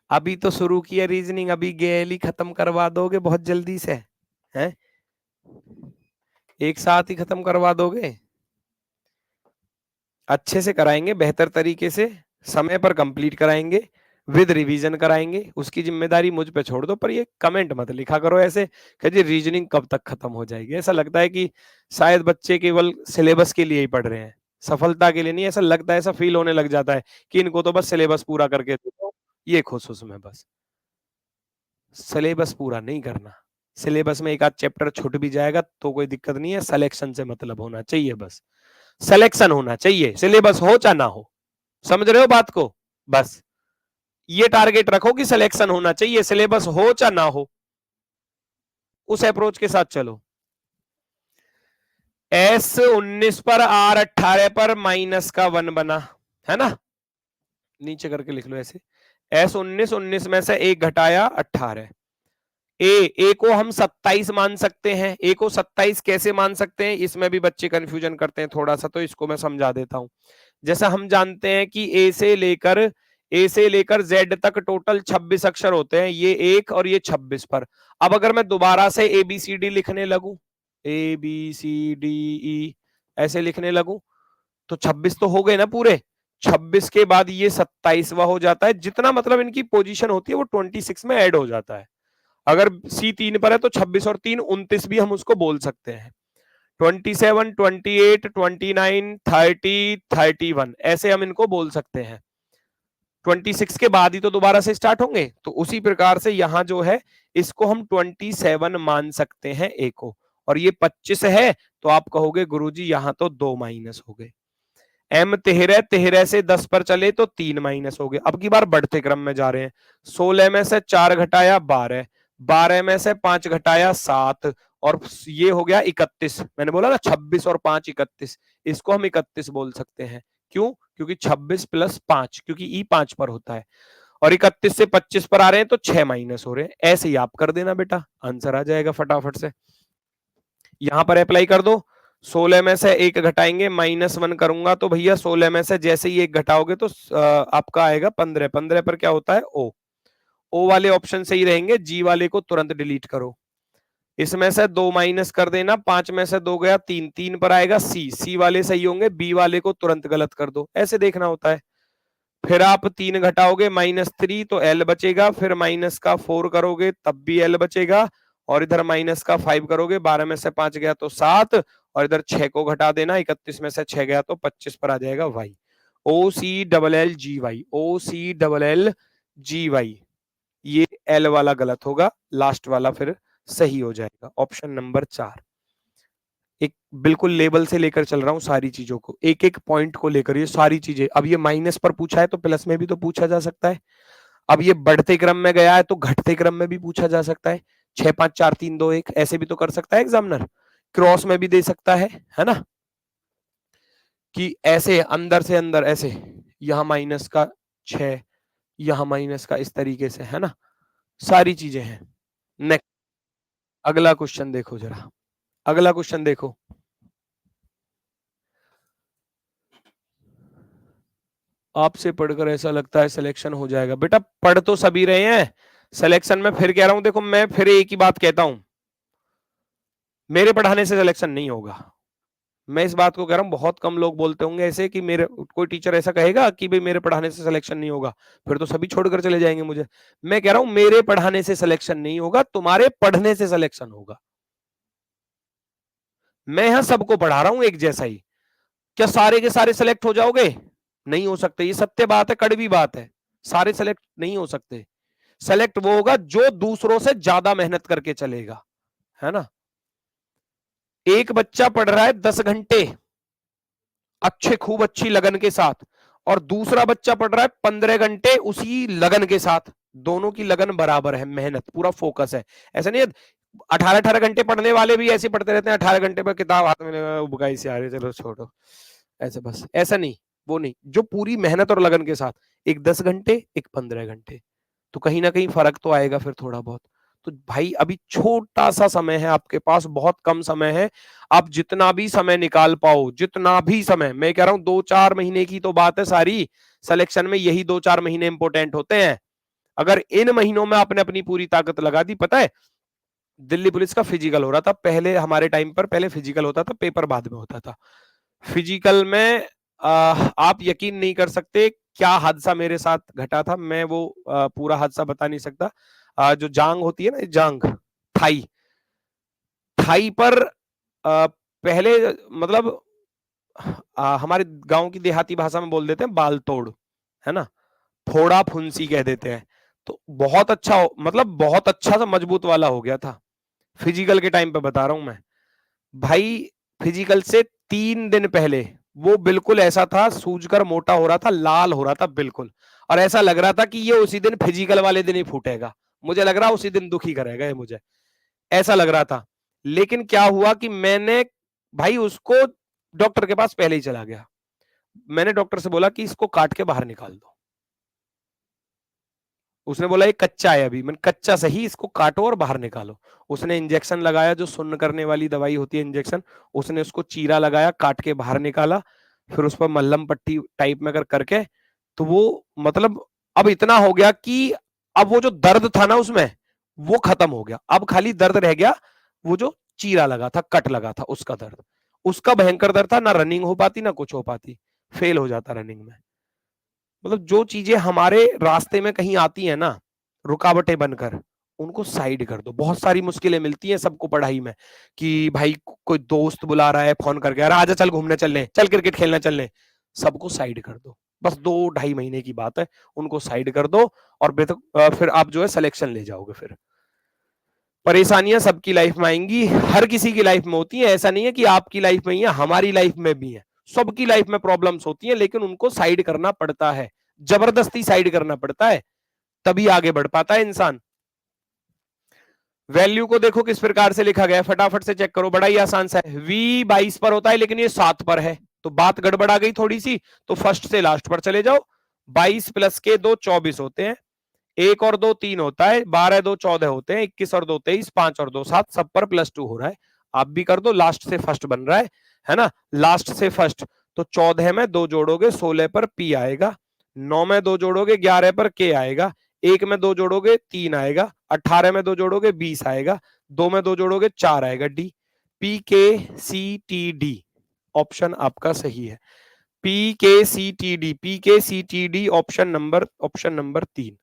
अभी तो शुरू की है रीजनिंग, अभी गेली खत्म करवा दोगे बहुत जल्दी से? हैं? एक साथ ही खत्म करवा दोगे? अच्छे से कराएंगे, बेहतर तरीके से, समय पर कंप्लीट कराएंगे, विद रिवीजन कराएंगे, उसकी जिम्मेदारी मुझ पे छोड़ दो। पर ये कमेंट मत लिखा करो ऐसे कि जी रीजनिंग कब तक खत्म हो जाएगी। ऐसा लगता है कि शायद बच्चे केवल सिलेबस के लिए ही पढ़ रहे हैं, सफलता के लिए नहीं। ऐसा लगता है, ऐसा फील होने लग जाता है कि इनको तो बस सिलेबस पूरा करके दो, ये खुश उसमें बस। सिलेबस पूरा नहीं करना, सिलेबस में एक आध चैप्टर छूट भी जाएगा तो कोई दिक्कत नहीं है, सिलेक्शन से मतलब होना चाहिए बस। सिलेक्शन होना चाहिए, सिलेबस हो चाहे ना हो। समझ रहे हो बात को? बस ये टारगेट रखो कि सिलेक्शन होना चाहिए, सिलेबस हो चाहे ना हो, उस अप्रोच के साथ चलो। S19 पर R18 पर माइनस का 1 बना है ना, नीचे करके लिख लो ऐसे। S19 19 में से एक घटाया 18। ए को हम 27 मान सकते हैं। ए को 27 कैसे मान सकते हैं, इसमें भी बच्चे कंफ्यूजन करते हैं थोड़ा सा, तो इसको मैं समझा देता हूं। जैसा हम जानते हैं कि ए से लेकर जेड तक टोटल 26 अक्षर होते हैं, ये 1 और ये 26 पर। अब अगर मैं दोबारा से ABCD लिखने लगूं, ABCDE ऐसे लिखने लगूं, तो 26 तो हो गए ना पूरे। 26 के बाद ये 27वां हो जाता है, जितना मतलब इनकी पोजीशन होती है वो 26 में ऐड हो जाता है। अगर C 3 पर है तो 26 और 3 29 भी हम उसको बोल सकते हैं। 27, 28, 29, 30, 31 ऐसे हम इनको बोल सकते हैं। 26 के बाद ही तो दोबारा से स्टार्ट होंगे, तो उसी प्रकार से यहां जो है इसको हम 27 मान सकते हैं ए को। और ये 25 है, तो आप कहोगे गुरुजी यहां तो 2 माइनस हो गए। M 13, 13 से 10 पर चले तो 3 माइनस हो गए। अब की बार बढ़ते क्रम में जा रहे हैं। 16 में से 4 घटाया 12, 12 में से 5 घटाया 7, और ये हो गया 31। मैंने बोला ना 26 और 5 31, इसको हम 31 बोल सकते हैं। क्यों? क्योंकि 26 प्लस 5, क्योंकि ई 5 पर होता है, और 31 से 25 पर आ रहे हैं तो 6 माइनस हो रहे हैं। ऐसे ही आप कर देना बेटा, आंसर आ जाएगा फटाफट से। यहां पर अप्लाई कर दो। 16 में से एक घटाएंगे, -1 करूंगा तो भैया 16 में से जैसे ही एक घटाओगे तो आपका आएगा 15। 15 पर क्या होता है? ओ वाले ऑप्शन से ही रहेंगे, जी वाले को तुरंत डिलीट करो। इसमें से 2 माइनस कर देना, 5 में से 2 गया 3, 3 पर आएगा सी वाले सही होंगे, बी वाले को तुरंत गलत कर दो, ऐसे देखना होता है। फिर आप 3 घटाओगे -3 तो एल बचेगा, फिर माइनस का 4 करोगे तब भी एल बचेगा, और इधर माइनस का 5 करोगे, 12 में से 5 गया तो 7, और इधर 6 को घटा देना, 31 में से 6 गया तो 25 पर आ जाएगा वाई। OCLLGY, OCLLGY, ये एल वाला गलत होगा, लास्ट वाला फिर सही हो जाएगा। Option number 4। एक बिल्कुल लेवल से लेकर चल रहा हूं सारी चीजों को, एक एक पॉइंट को लेकर, ये सारी चीजें। अब ये माइनस पर पूछा है तो प्लस में भी तो पूछा जा सकता है। अब ये बढ़ते क्रम में गया है तो घटते क्रम में भी पूछा जा सकता है। 6 5 4 3 2 1 ऐसे भी तो कर सकता है एग्जामिनर। क्रॉस में भी दे सकता है ना, कि ऐसे अंदर से अंदर ऐसे, यहां माइनस का 6, यहां माइनस का, इस तरीके से, है ना, सारी चीजें हैं। नेक्स्ट अगला क्वेश्चन देखो जरा, अगला क्वेश्चन देखो। आपसे पढ़कर ऐसा लगता है सिलेक्शन हो जाएगा। बेटा पढ़ तो सभी रहे हैं, सिलेक्शन में फिर कह रहा हूं, देखो मैं फिर एक ही बात कहता हूं, मेरे पढ़ाने से सिलेक्शन नहीं होगा। मैं इस बात को कह रहा हूं, बहुत कम लोग बोलते होंगे ऐसे कि मेरे, कोई टीचर ऐसा कहेगा कि भाई मेरे पढ़ाने से सिलेक्शन नहीं होगा, फिर तो सभी छोड़कर चले जाएंगे मुझे। मैं कह रहा हूं मेरे पढ़ाने से सिलेक्शन नहीं होगा, तुम्हारे पढ़ने से सिलेक्शन होगा। मैं यहां सबको पढ़ा रहा हूं एक जैसा ही। क्या सारे के सारे सिलेक्ट हो जाओगे? नहीं हो सकते, ये सत्य बात है, कड़वी बात है। सारे सेलेक्ट नहीं हो सकते। सेलेक्ट वो होगा जो दूसरों से ज्यादा मेहनत करके चलेगा, है ना। एक बच्चा पढ़ रहा है 10 घंटे अच्छे, खूब अच्छी लगन के साथ, और दूसरा बच्चा पढ़ रहा है 15 घंटे उसी लगन के साथ। दोनों की लगन बराबर है, मेहनत पूरा फोकस है। ऐसा नहीं है 18-18 घंटे पढ़ने वाले भी ऐसे पढ़ते रहते हैं, 18 घंटे पर किताब हाथ में उबकाई से आ रही, चलो छोड़ो, ऐसे बस, ऐसा नहीं, वो नहीं। जो पूरी मेहनत और लगन के साथ, एक 10 घंटे, एक 15 घंटे, तो कहीं ना कहीं फर्क तो आएगा फिर थोड़ा बहुत। तो भाई अभी छोटा सा समय है आपके पास, बहुत कम समय है। आप जितना भी समय निकाल पाओ, जितना भी समय, मैं कह रहा हूं 2-4 महीने की तो बात है सारी, सिलेक्शन में यही 2-4 महीने इंपॉर्टेंट होते हैं। अगर इन महीनों में आपने अपनी पूरी ताकत लगा दी, पता है दिल्ली पुलिस का फिजिकल हो रहा था पहले, हमारे टाइम पर पहले फिजिकल होता था, पेपर बाद में होता था। फिजिकल में आप यकीन नहीं कर सकते क्या हादसा मेरे साथ घटा था। मैं वो पूरा हादसा बता नहीं सकता। जो जांग होती है ना, जांग, थाई, थाई पर पहले, मतलब हमारे गांव की देहाती भाषा में बोल देते हैं बाल तोड़, है ना, फोड़ा फुंसी कह देते हैं। तो बहुत अच्छा, मतलब बहुत अच्छा सा मजबूत वाला हो गया था फिजिकल के टाइम पे, बता रहा हूं मैं भाई। फिजिकल से 3 दिन पहले वो बिल्कुल ऐसा था, सूजकर मोटा हो रहा था, लाल हो रहा था बिल्कुल, और ऐसा लग रहा था कि ये उसी दिन फिजिकल वाले दिन ही फूटेगा। मुझे लग रहा उसी दिन दुखी करेगा ये मुझे, ऐसा लग रहा था। लेकिन क्या हुआ कि मैंने भाई उसको डॉक्टर के पास पहले ही चला गया। मैंने डॉक्टर से बोला कि इसको काट के बाहर निकाल दो। उसने बोला ये कच्चा है अभी। मैंने कच्चा सही, इसको काटो और बाहर निकालो। उसने इंजेक्शन लगाया, जो सुन्न करने वाली दवाई होती है इंजेक्शन, उसने उसको चीरा लगाया, काट के बाहर निकाला, फिर उस पर मल्लम पट्टी टाइप में करके, तो वो मतलब अब इतना हो गया कि अब वो जो दर्द था ना उसमें वो खत्म हो गया। अब खाली दर्द रह गया, वो जो चीरा लगा था, कट लगा था, उसका दर्द, उसका भयंकर दर्द था। ना रनिंग हो पाती ना कुछ हो पाती, फेल हो जाता रनिंग में। मतलब जो चीजें हमारे रास्ते में कहीं आती है ना रुकावटें बनकर, उनको साइड कर दो। बहुत सारी मुश्किलें मिलती हैं सबको पढ़ाई में कि भाई कोई दोस्त बुला रहा है फोन करके, अरे आजा चल घूमने चलने, चल क्रिकेट खेलने चलने, सबको साइड कर दो। बस 2-2.5 महीने की बात है, उनको साइड कर दो और फिर आप जो है सिलेक्शन ले जाओगे। फिर परेशानियां सबकी लाइफ में आएंगी, हर किसी की लाइफ में होती है। ऐसा नहीं है कि आपकी लाइफ में ही है, हमारी लाइफ में भी है। सबकी लाइफ में प्रॉब्लम्स होती हैं, लेकिन उनको साइड करना पड़ता है, जबरदस्ती साइड करना पड़ता है, तभी आगे बढ़ पाता है इंसान। वैल्यू को देखो किस प्रकार से लिखा गया है, फटाफट से चेक करो, बड़ा ही आसान सा है। v 22 पर होता है लेकिन ये 7 पर है, तो बात गड़बड़ा गई थोड़ी सी, तो फर्स्ट से लास्ट पर चले जाओ। 22 प्लस के 2 24 होते हैं, 1 और 2 3 होता है, 12 2 14 होते हैं, 21 और 2 23, 5 और 2 7, सब पर +2 हो रहा है। आप भी कर दो, लास्ट से फर्स्ट बन रहा है ना, लास्ट से फर्स्ट। तो 14 में 2 जोड़ोगे 16 पर P आएगा, 9 में 2 जोड़ोगे 11 पर K आएगा, 1 में 2 जोड़ोगे 3 आएगा, 18 में 2 जोड़ोगे 20 आएगा, 2 में 2 जोड़ोगे 4 आएगा, डी। PKCTD ऑप्शन आपका सही है। PKCTD, PKCTD option number 3,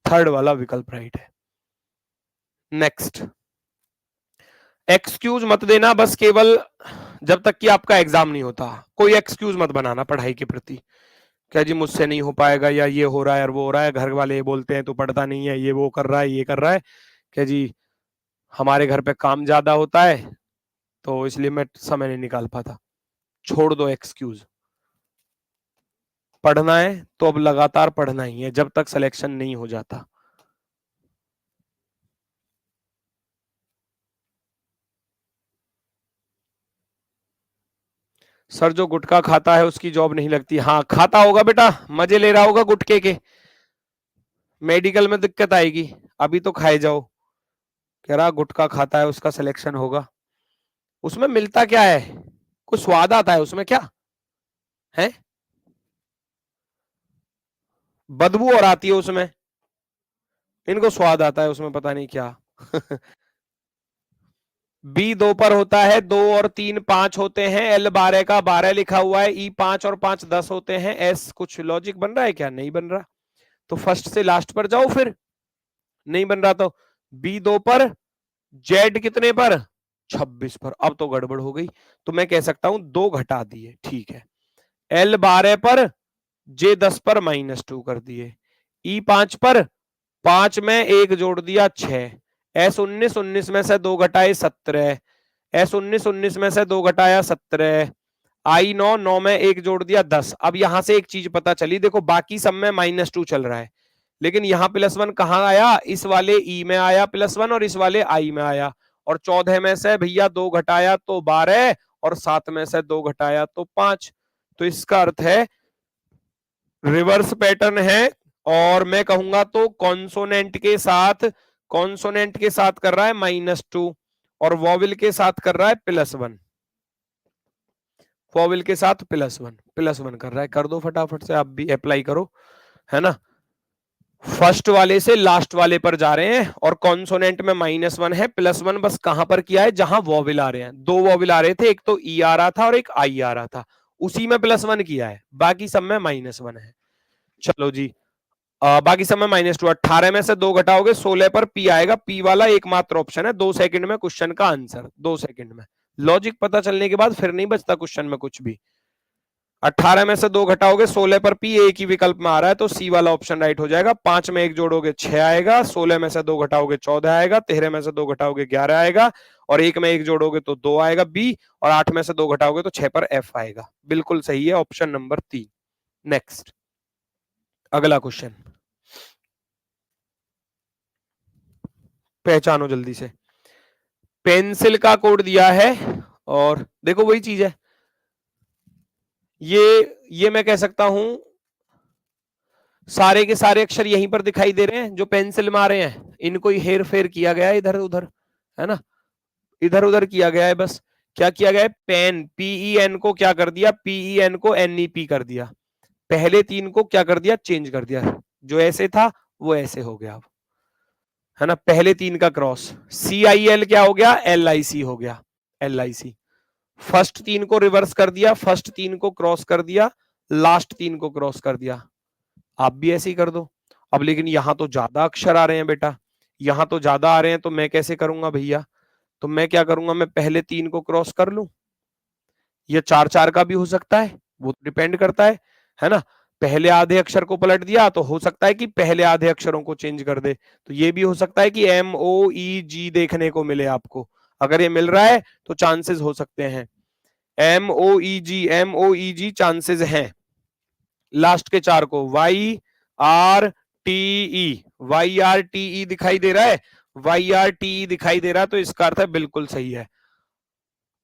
third वाला विकल्प राइट है। नेक्स्ट, एक्सक्यूज मत देना बस केवल जब तक कि आपका एग्जाम नहीं होता। कोई एक्सक्यूज मत बनाना पढ़ाई के प्रति, क्या जी मुझसे नहीं हो पाएगा, या ये हो रहा है और वो हो रहा है, घर वाले ये बोलते हैं तो पढ़ता नहीं है, ये वो कर रहा है, ये कर रहा है, क्या जी हमारे घर पे काम ज्यादा होता है तो इसलिए मैं समय नहीं निकाल पाता। छोड़ दो एक्सक्यूज। पढ़ना है तो अब लगातार पढ़ना ही है जब तक सिलेक्शन नहीं हो जाता। सर जो गुटखा खाता है उसकी जॉब नहीं लगती। हाँ खाता होगा बेटा, मजे ले रहा होगा गुटखे के, मेडिकल में दिक्कत आएगी, अभी तो खाए जाओ। कह रहा गुटखा खाता है उसका सिलेक्शन होगा। उसमें मिलता क्या है, कुछ स्वाद आता है उसमें क्या है, बदबू और आती है उसमें, इनको स्वाद आता है उसमें पता नहीं क्या। बी 2 पर होता है, 2 और 3 5 होते हैं, L 12 का 12 लिखा हुआ है, E 5 और 5 10 होते हैं, S कुछ लॉजिक बन रहा है क्या, नहीं बन रहा, तो फर्स्ट से लास्ट पर जाओ फिर, नहीं बन रहा तो B 2 पर, Z कितने पर 26 पर, अब तो गड़बड़ हो गई, तो मैं कह सकता हूं 2 घटा दिए, ठीक है। L 12 पर, J 10 पर -2 कर दिए, E 5 पर 5 में 1 जोड़ दिया 6, S 19 19 में से 2 घटाए 17, S 19 19 में से 2 घटाया 17, I 9 9 में 1 जोड़ दिया 10। अब यहां से एक चीज पता चली, देखो बाकी सब में -2 चल रहा है, लेकिन यहाँ +1 कहाँ आया, इस वाले E में आया +1 और इस वाले I में आया, और 14 में से भैया 2 घटाया तो 12 और 7 में से 2 घटाया तो 5। तो इसका अर्थ है रिवर्स पैटर्न है, और मैं कहूंगा तो कॉन्सोनेंट के साथ कर रहा है -2 और वॉविल के साथ कर रहा है +1, वॉविल के साथ +1 कर रहा है। कर दो फटाफट से, आप भी अप्लाई करो, है ना। फर्स्ट वाले से लास्ट वाले पर जा रहे हैं, और कॉन्सोनेंट में -1 है, +1 बस कहां पर किया है, जहां वॉविल आ रहे हैं। 2 वॉविल आ रहे थे, एक तो ई आ रहा था और एक आई आ रहा था, उसी में +1 किया है, बाकी सब में -1 है। चलो जी, बाकी सब में -2, 18 में से 2 घटाओगे 16 पर P आएगा, P वाला एकमात्र ऑप्शन है, 2 सेकंड में क्वेश्चन का आंसर, 2 सेकंड में लॉजिक पता चलने के बाद फिर नहीं बचता क्वेश्चन में कुछ भी। 18 में से 2 घटाओगे 16 पर P एक ही विकल्प में आ रहा है, तो C वाला ऑप्शन राइट हो जाएगा। 5 में 1 जोड़ोगे 6 आएगा, 16 में से 2 घटाओगे 14 आएगा, 13 में से 2 घटाओगे 11 आएगा, और 1 में 1 जोड़ोगे तो 2 आएगा बी, और 8 में से 2 घटाओगे तो 6 पर एफ आएगा। बिल्कुल सही है ऑप्शन नंबर 3। नेक्स्ट, अगला क्वेश्चन पहचानो जल्दी से। पेंसिल का कोड दिया है और देखो वही चीज है, ये मैं कह सकता हूं सारे के सारे अक्षर यहीं पर दिखाई दे रहे हैं जो पेंसिल में आ रहे हैं, इनको ही हेर फेर किया गया है इधर उधर, है ना, इधर उधर किया गया है बस। क्या किया गया है, पेन पीई एन को क्या कर दिया, पीई एन को एनईपी कर दिया, पहले 3 को क्या कर दिया, चेंज कर दिया, जो ऐसे था वो ऐसे हो गया, है ना, पहले 3 का क्रॉस, सी आई एल क्या हो गया, एल आई सी हो गया, एल आई सी। फर्स्ट 3 को रिवर्स कर दिया, फर्स्ट 3 को क्रॉस कर दिया, लास्ट 3 को क्रॉस कर दिया। आप भी ऐसे ही कर दो। अब लेकिन यहां तो ज्यादा अक्षर आ रहे हैं बेटा, यहां तो ज्यादा आ रहे हैं, तो मैं कैसे करूंगा भैया, तो मैं क्या करूंगा, मैं पहले 3 को क्रॉस कर लूं, ये 4 4 का भी हो सकता है, वो डिपेंड करता है ना। पहले आधे अक्षर को पलट दिया तो हो सकता है कि पहले आधे अक्षरों को चेंज कर दे, तो ये भी हो सकता है कि एम ओ ई जी देखने को मिले आपको। अगर ये मिल रहा है तो चांसेस हो सकते हैं, M O E G, M O E G chances हैं। लास्ट के 4 को Y R T E, Y R T E दिखाई दे रहा है, वाई आर टी ई दिखाई दे रहा है, तो इसका अर्थ है बिल्कुल सही है।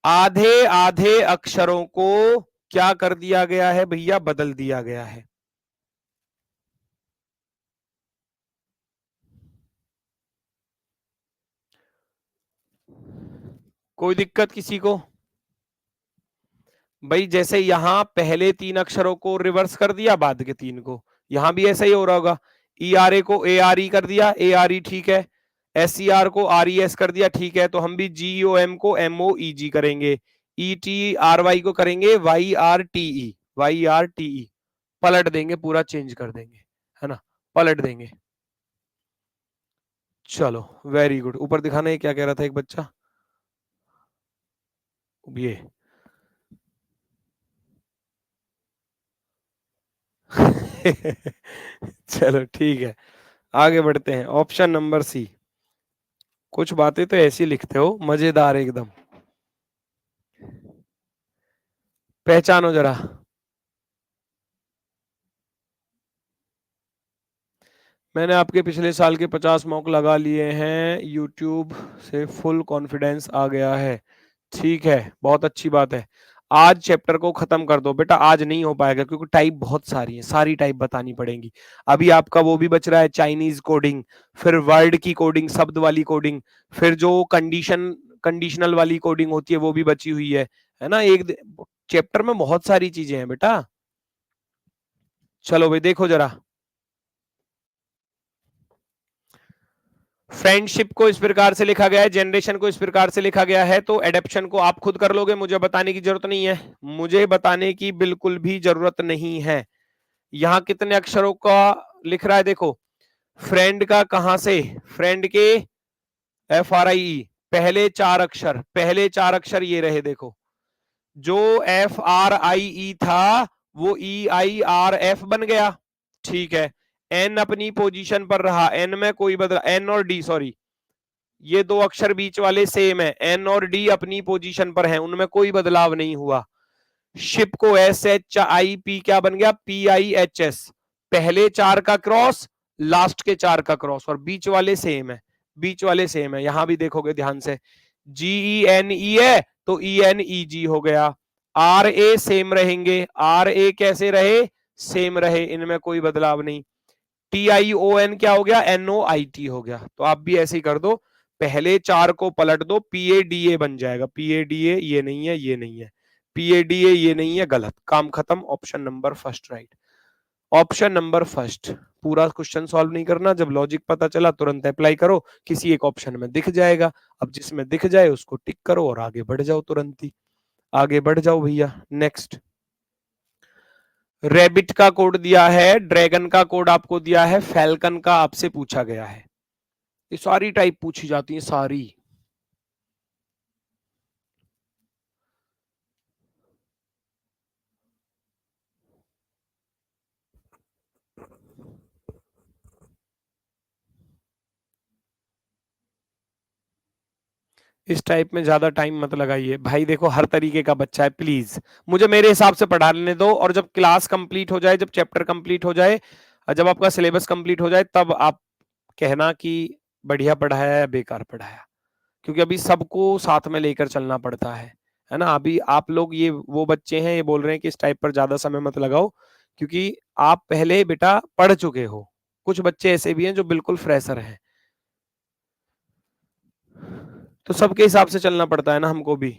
आधे आधे अक्षरों को क्या कर दिया गया है भैया, बदल दिया गया है। कोई दिक्कत किसी को? भाई जैसे यहां पहले 3 अक्षरों को रिवर्स कर दिया, बाद के 3 को, यहां भी ऐसा ही हो रहा होगा। ई आर ए को ए आर ई कर दिया, ए आर ई ठीक है, एस सी आर को आर ई एस कर दिया, ठीक है, तो हम भी जी ओ एम को एम ओ ई जी करेंगे, ई टी आर वाई को करेंगे Y R T E, Y R T E, पलट देंगे, पूरा चेंज कर देंगे, है ना, पलट देंगे। चलो वेरी गुड। ऊपर दिखाना है क्या कह रहा था एक बच्चा, ये चलो ठीक है, आगे बढ़ते हैं। Option number C. कुछ बातें तो ऐसी लिखते हो मजेदार एकदम। पहचानो जरा। मैंने आपके पिछले साल के 50 मॉक लगा लिए हैं, यूट्यूब से फुल कॉन्फिडेंस आ गया है। ठीक है, बहुत अच्छी बात है। आज चैप्टर को खत्म कर दो बेटा, आज नहीं हो पाएगा क्योंकि टाइप बहुत सारी है, सारी टाइप बतानी पड़ेगी। अभी आपका वो भी बच रहा है चाइनीज कोडिंग, फिर वर्ड की कोडिंग, शब्द वाली कोडिंग, फिर जो कंडीशनल वाली कोडिंग होती है वो भी बची हुई है ना। एक चैप्टर में बहुत सारी चीजें हैं बेटा। चलो भाई देखो जरा, फ्रेंडशिप को इस प्रकार से लिखा गया है, जनरेशन को इस प्रकार से लिखा गया है, तो एडेप्शन को आप खुद कर लोगे, मुझे बताने की जरूरत नहीं है, मुझे बताने की बिल्कुल भी जरूरत नहीं है। यहां कितने अक्षरों का लिख रहा है देखो, फ्रेंड का कहां से, फ्रेंड के एफ आर आई ई, पहले 4 अक्षर, पहले 4 अक्षर ये रहे देखो, जो एफ आर आई ई था वो ई आई आर एफ बन गया, ठीक है, एन अपनी पोजीशन पर रहा, एन में कोई बदला, एन और डी सॉरी, ये 2 अक्षर बीच वाले सेम है, एन और डी अपनी पोजीशन पर हैं, उनमें कोई बदलाव नहीं हुआ। शिप को एस एच आई पी क्या बन गया, पी आई एच एस, पहले 4 का क्रॉस, लास्ट के 4 का क्रॉस, और बीच वाले सेम है, बीच वाले सेम है, यहां भी देखोगे ध्यान से, जी ई एन ई है तो ई एन ई जी हो गया, आर ए सेम रहेंगे, आर ए कैसे रहे, सेम रहे, इनमें कोई बदलाव नहीं, टी आई ओ एन क्या हो गया, एन ओ आई टी हो गया, तो आप भी ऐसे ही कर दो, पहले 4 को पलट दो, पी ए डी ए बन जाएगा, पी ए डी ए ये नहीं है, ये नहीं है, पी ए डी ए ये नहीं है, गलत, काम खत्म, option number first right, option number first. पूरा क्वेश्चन सॉल्व नहीं करना, जब लॉजिक पता चला तुरंत अप्लाई करो, किसी एक ऑप्शन में दिख जाएगा, अब जिसमें दिख जाए उसको टिक करो और आगे बढ़ जाओ, तुरंत ही आगे बढ़ जाओ भैया। नेक्स्ट, रैबिट का कोड दिया है, ड्रैगन का कोड आपको दिया है, फैल्कन का आपसे पूछा गया है, ये सारी टाइप पूछी जाती है सारी। इस टाइप में ज्यादा टाइम मत लगाइए भाई। देखो हर तरीके का बच्चा है, प्लीज मुझे मेरे हिसाब से पढ़ा लेने दो, और जब क्लास कंप्लीट हो जाए, जब चैप्टर कंप्लीट हो जाए, जब आपका सिलेबस कंप्लीट हो जाए, तब आप कहना कि बढ़िया पढ़ाया या बेकार पढ़ाया, क्योंकि अभी सबको साथ में लेकर चलना पड़ता है ना। अभी आप लोग ये वो बच्चे हैं, ये बोल रहे हैं कि इस टाइप पर ज्यादा समय मत लगाओ, क्योंकि आप पहले बेटा पढ़ चुके हो। कुछ बच्चे ऐसे भी हैं जो बिल्कुल फ्रेशर हैं, तो सबके हिसाब से चलना पड़ता है ना हमको भी।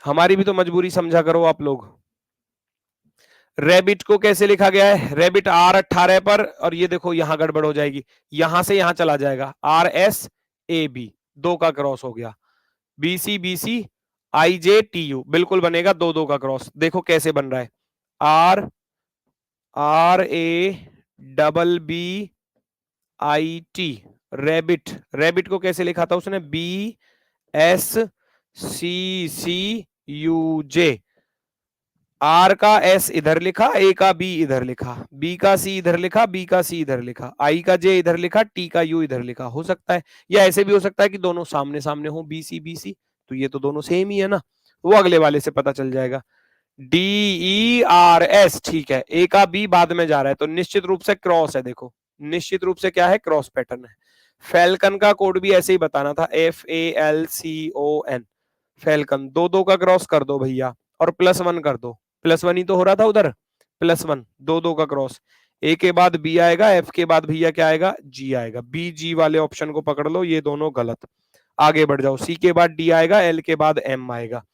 हमारी भी तो मजबूरी समझा करो आप लोग। रैबिट को कैसे लिखा गया है? रैबिट R18 पर, और ये देखो यहां गड़बड़ हो जाएगी, यहां से यहां चला जाएगा, RSAB, दो का क्रॉस हो गया, BCBCIJTU, बिल्कुल बनेगा दो दो का क्रॉस। देखो कैसे बन रहा है, RABBIT, रैबिट। रैबिट को कैसे लिखा था उसने? BSCCUJ, आर का एस इधर लिखा, ए का बी इधर लिखा, बी का सी इधर लिखा, बी का सी इधर लिखा, आई का जे इधर लिखा, टी का यू इधर लिखा। हो सकता है, या ऐसे भी हो सकता है कि दोनों सामने सामने हो, BC BC, तो ये तो दोनों सेम ही है ना, वो अगले वाले से पता चल जाएगा। DERS, ठीक है, ए का बी बाद में जा रहा है, तो निश्चित रूप से क्रॉस है। देखो निश्चित रूप से क्या है? क्रॉस पैटर्न है। फैल्कन का कोड भी ऐसे ही बताना था, FALCON, फैल्कन। दो दो का क्रॉस कर दो भैया, और +1 कर दो, +1 ही तो हो रहा था उधर, +1, दो दो का क्रॉस। ए के बाद बी आएगा, एफ के बाद भैया क्या आएगा? जी आएगा। बी जी वाले ऑप्शन को पकड़ लो, ये दोनों गलत। आगे बढ़ जाओ, सी के बाद डी आएगा, एल के बाद एम आएगा,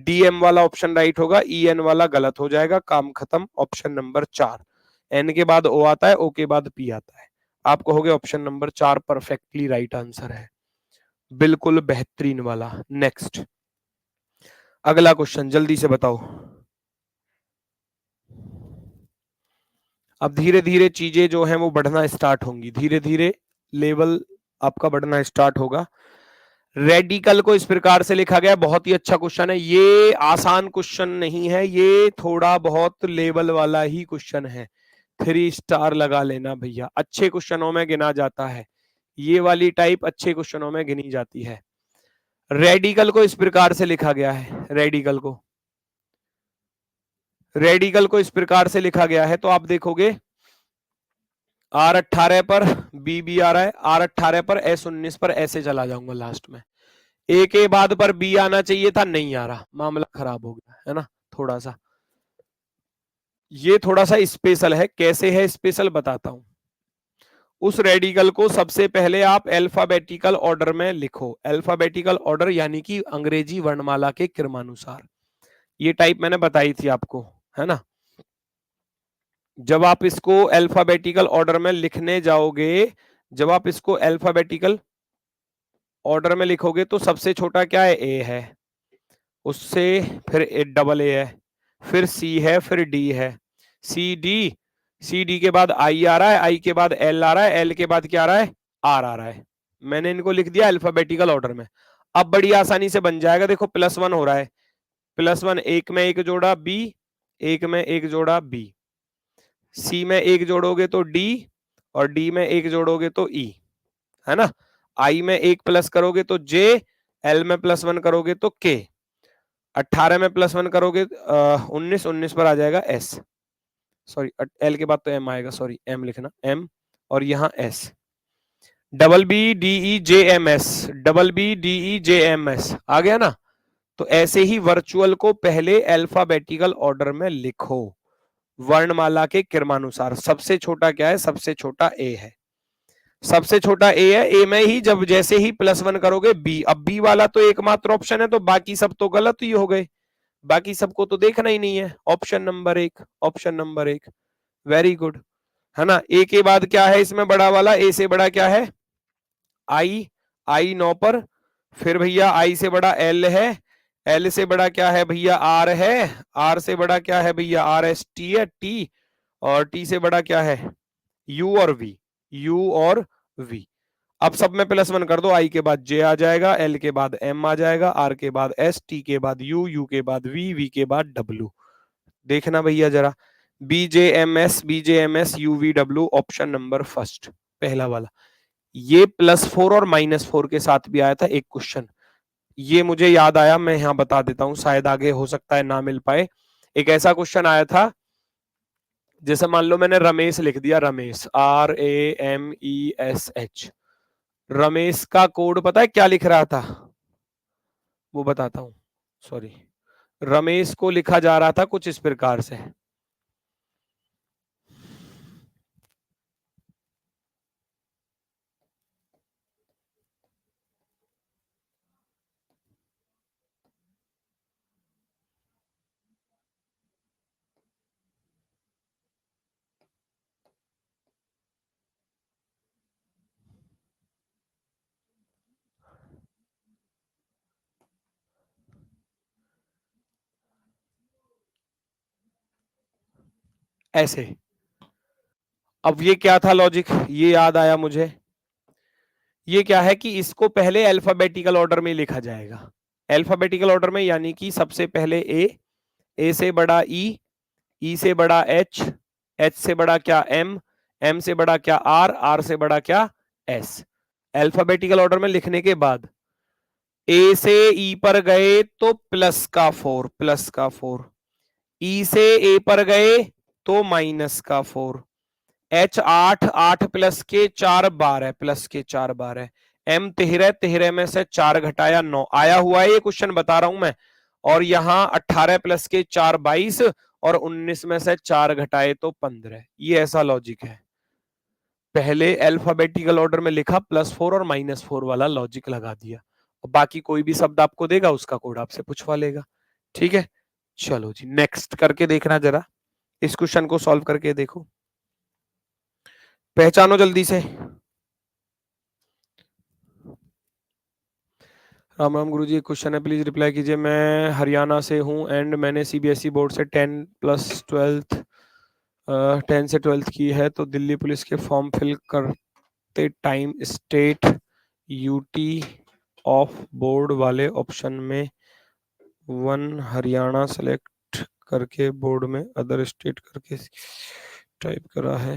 DM वाला ऑप्शन राइट होगा, EN वाला गलत हो जाएगा, काम खत्म। Option number 4। N के बाद O आता है, O के बाद P आता है, आप कहोगे option number 4 perfectly right answer है, बिल्कुल बेहतरीन वाला। नेक्स्ट, अगला क्वेश्चन जल्दी से बताओ। अब धीरे धीरे चीजें जो हैं वो बढ़ना स्टार्ट होंगी, धीरे धीरे लेवल आपका बढ़ना स्टार्ट होगा। रेडिकल को इस प्रकार से लिखा गया, बहुत ही अच्छा क्वेश्चन है, ये आसान क्वेश्चन नहीं है, ये थोड़ा बहुत लेवल वाला ही क्वेश्चन है। 3 स्टार लगा लेना भैया, अच्छे क्वेश्चनों में गिना जाता है, ये वाली टाइप अच्छे क्वेश्चनों में गिनी जाती है। रेडिकल को इस प्रकार से लिखा गया है, रेडिकल को इस प्रकार से लिखा गया है, तो आप देखोगे R18 पर B आ रहा है, R18 पर S19 पर, ऐसे चला जाऊंगा लास्ट में। ए के बाद पर बी आना चाहिए था, नहीं आ रहा, मामला खराब हो गया है ना थोड़ा सा। ये थोड़ा सा स्पेशल है, कैसे है स्पेशल बताता हूं। उस रेडिकल को सबसे पहले आप अल्फाबेटिकल ऑर्डर में लिखो, अल्फाबेटिकल ऑर्डर यानी कि अंग्रेजी वर्णमाला के क्रमानुसार, ये टाइप मैंने बताई थी आपको, है ना। जब आप इसको अल्फाबेटिकल ऑर्डर में लिखने जाओगे, जब आप इसको अल्फाबेटिकल ऑर्डर में लिखोगे, तो सबसे छोटा क्या है? ए है, उससे फिर डबल ए है, फिर सी है, फिर डी है, सी डी के बाद आई आ रहा है, आई के बाद एल आ रहा है, एल के बाद क्या आ रहा है? आर आ रहा है। मैंने इनको लिख दिया अल्फाबेटिकल ऑर्डर में। अब बड़ी आसानी से बन जाएगा, देखो +1 हो रहा है, +1, एक में एक जोड़ा बी, एक में एक जोड़ा बी, सी में एक जोड़ोगे तो डी, और डी में एक जोड़ोगे तो ई, है ना। आई में एक प्लस करोगे तो जे, एल में +1 करोगे तो के, 18 में +1 करोगे 19, 19 पर आ जाएगा एस, सॉरी एल के बाद तो एम आएगा, सॉरी एम लिखना, एम, और यहाँ एस, BBDEJMS, BBDEJMS आ गया ना। तो ऐसे ही वर्चुअल को पहले अल्फाबेटिकल ऑर्डर में लिखो, वर्णमाला के क्रमानुसार। सबसे छोटा क्या है? सबसे छोटा ए है, सबसे छोटा ए है। ए में ही जब जैसे ही +1 करोगे बी, अब बी वाला तो एकमात्र ऑप्शन है, तो बाकी सब तो गलत ही हो गए, बाकी सबको तो देखना ही नहीं है। Option number 1, option number 1, very good, है ना। ए के बाद क्या है इसमें बड़ा वाला? ए से बड़ा क्या है? आई, आई 9 पर, फिर भैया आई से बड़ा एल है, एल से बड़ा क्या है भैया? आर है, आर से बड़ा क्या है भैया? RST है, टी, और टी से बड़ा क्या है? यू और वी, यू और वी। अब सब में +1 कर दो, आई के बाद जे आ जाएगा, एल के बाद एम आ जाएगा, आर के बाद एस, टी के बाद यू, यू के बाद वी, वी के बाद डब्ल्यू। देखना भैया जरा, BJMS UVW, option number first, पहला वाला। ये +4 और -4 के साथ भी आया था एक क्वेश्चन, ये मुझे याद आया, मैं यहाँ बता देता हूँ, शायद आगे हो सकता है ना मिल पाए। एक ऐसा क्वेश्चन आया था, जैसे मान लो मैंने रमेश लिख दिया, रमेश, RAMESH। रमेश का कोड पता है क्या लिख रहा था? वो बताता हूँ, सॉरी। रमेश को लिखा जा रहा था कुछ इस प्रकार से, ऐसे। अब ये क्या था लॉजिक, ये याद आया मुझे। ये क्या है कि इसको पहले अल्फाबेटिकल ऑर्डर में लिखा जाएगा, अल्फाबेटिकल ऑर्डर में, यानी कि सबसे पहले ए से बड़ा ई से बड़ा एच से बड़ा क्या एम से बड़ा क्या आर से बड़ा क्या एस। अल्फाबेटिकल ऑर्डर में लिखने के बाद ए से ई पर गए तो प्लस का 4, ई से ए पर गए तो -4, H 8 प्लस के 4 12, प्लस के 4 12, M 13 13 में से 4 घटाया 9, आया हुआ है ये क्वेश्चन, बता रहा हूं मैं। और यहाँ 18 प्लस के 4 22 और 19 में से 4 घटाए तो 15। ये ऐसा लॉजिक है, पहले अल्फाबेटिकल ऑर्डर में लिखा, +4 और -4 वाला लॉजिक लगा दिया, और बाकी कोई भी शब्द आपको देगा उसका कोड आपसे पूछवा लेगा। ठीक है, चलो जी नेक्स्ट करके देखना, जरा इस क्वेश्चन को सॉल्व करके देखो, पहचानो जल्दी से। राम राम गुरुजी, एक क्वेश्चन है, प्लीज रिप्लाई कीजिए। मैं हरियाणा से हूँ एंड मैंने सीबीएसई बोर्ड से 10 से 12th की है, तो दिल्ली पुलिस के फॉर्म फिल करते time state UT of board वाले ऑप्शन में 1 हरियाणा सेलेक्ट करके बोर्ड में अदर स्टेट करके टाइप करा है।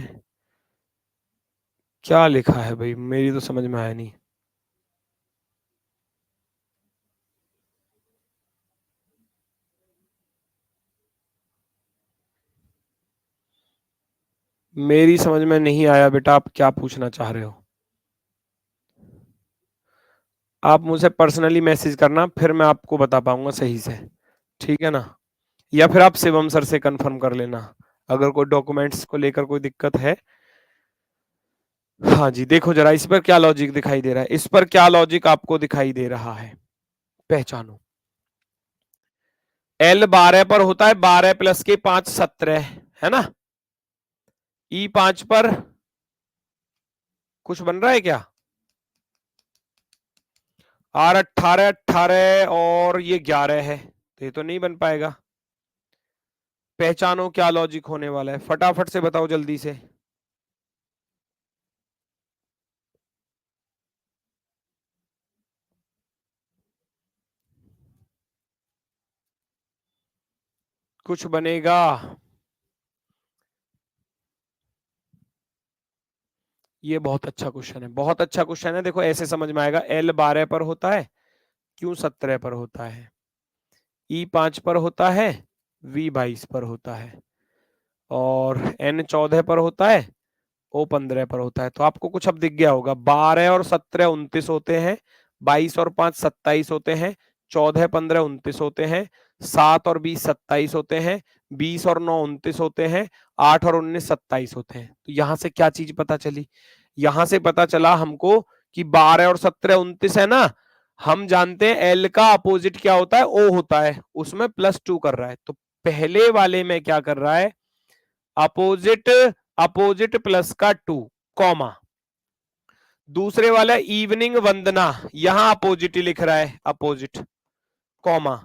क्या लिखा है भाई, मेरी तो समझ में आया नहीं। मेरी समझ में नहीं आया बेटा, आप क्या पूछना चाह रहे हो? आप मुझे पर्सनली मैसेज करना, फिर मैं आपको बता पाऊंगा सही से, ठीक है ना? या फिर आप शिवम सर से कंफर्म कर लेना, अगर कोई डॉक्यूमेंट्स को लेकर कोई दिक्कत है। हाँ जी, देखो जरा इस पर क्या लॉजिक दिखाई दे रहा है, इस पर क्या लॉजिक आपको दिखाई दे रहा है, पहचानो। L 12 पर होता है, 12 प्लस के 5 17, है ना? E 5 पर कुछ बन रहा है क्या? R 18 18 और ये 11 है, तो ये तो नहीं बन पाएगा। पहचानो क्या लॉजिक होने वाला है, फटाफट से बताओ जल्दी से। कुछ बनेगा? ये बहुत अच्छा क्वेश्चन है, बहुत अच्छा क्वेश्चन है। देखो ऐसे समझ में आएगा, L 12 पर होता है, Q 17 पर होता है, E 5 पर होता है, V 22 पर होता है, और N 14 पर होता है, O 15 पर होता है। तो आपको कुछ अब दिख गया होगा, 12 और 17 29 होते हैं, 22 और 5 27 होते हैं, 14 15 29 होते हैं, 7 और 20 27 होते हैं, 20 और 9 29 होते हैं, 8 और 19 27 होते हैं। तो यहां से क्या चीज पता चली? यहां से पता चला हमको कि 12 और 17 29 है ना, हम जानते हैं एल का अपोजिट क्या होता है, ओ होता है, उसमें +2 कर रहा है, तो पहले वाले में क्या कर रहा है, अपोजिट अपोजिट +2, कॉमा। दूसरे वाला इवनिंग वंदना, यहां अपोजिट ही लिख रहा है, अपोजिट, कॉमा।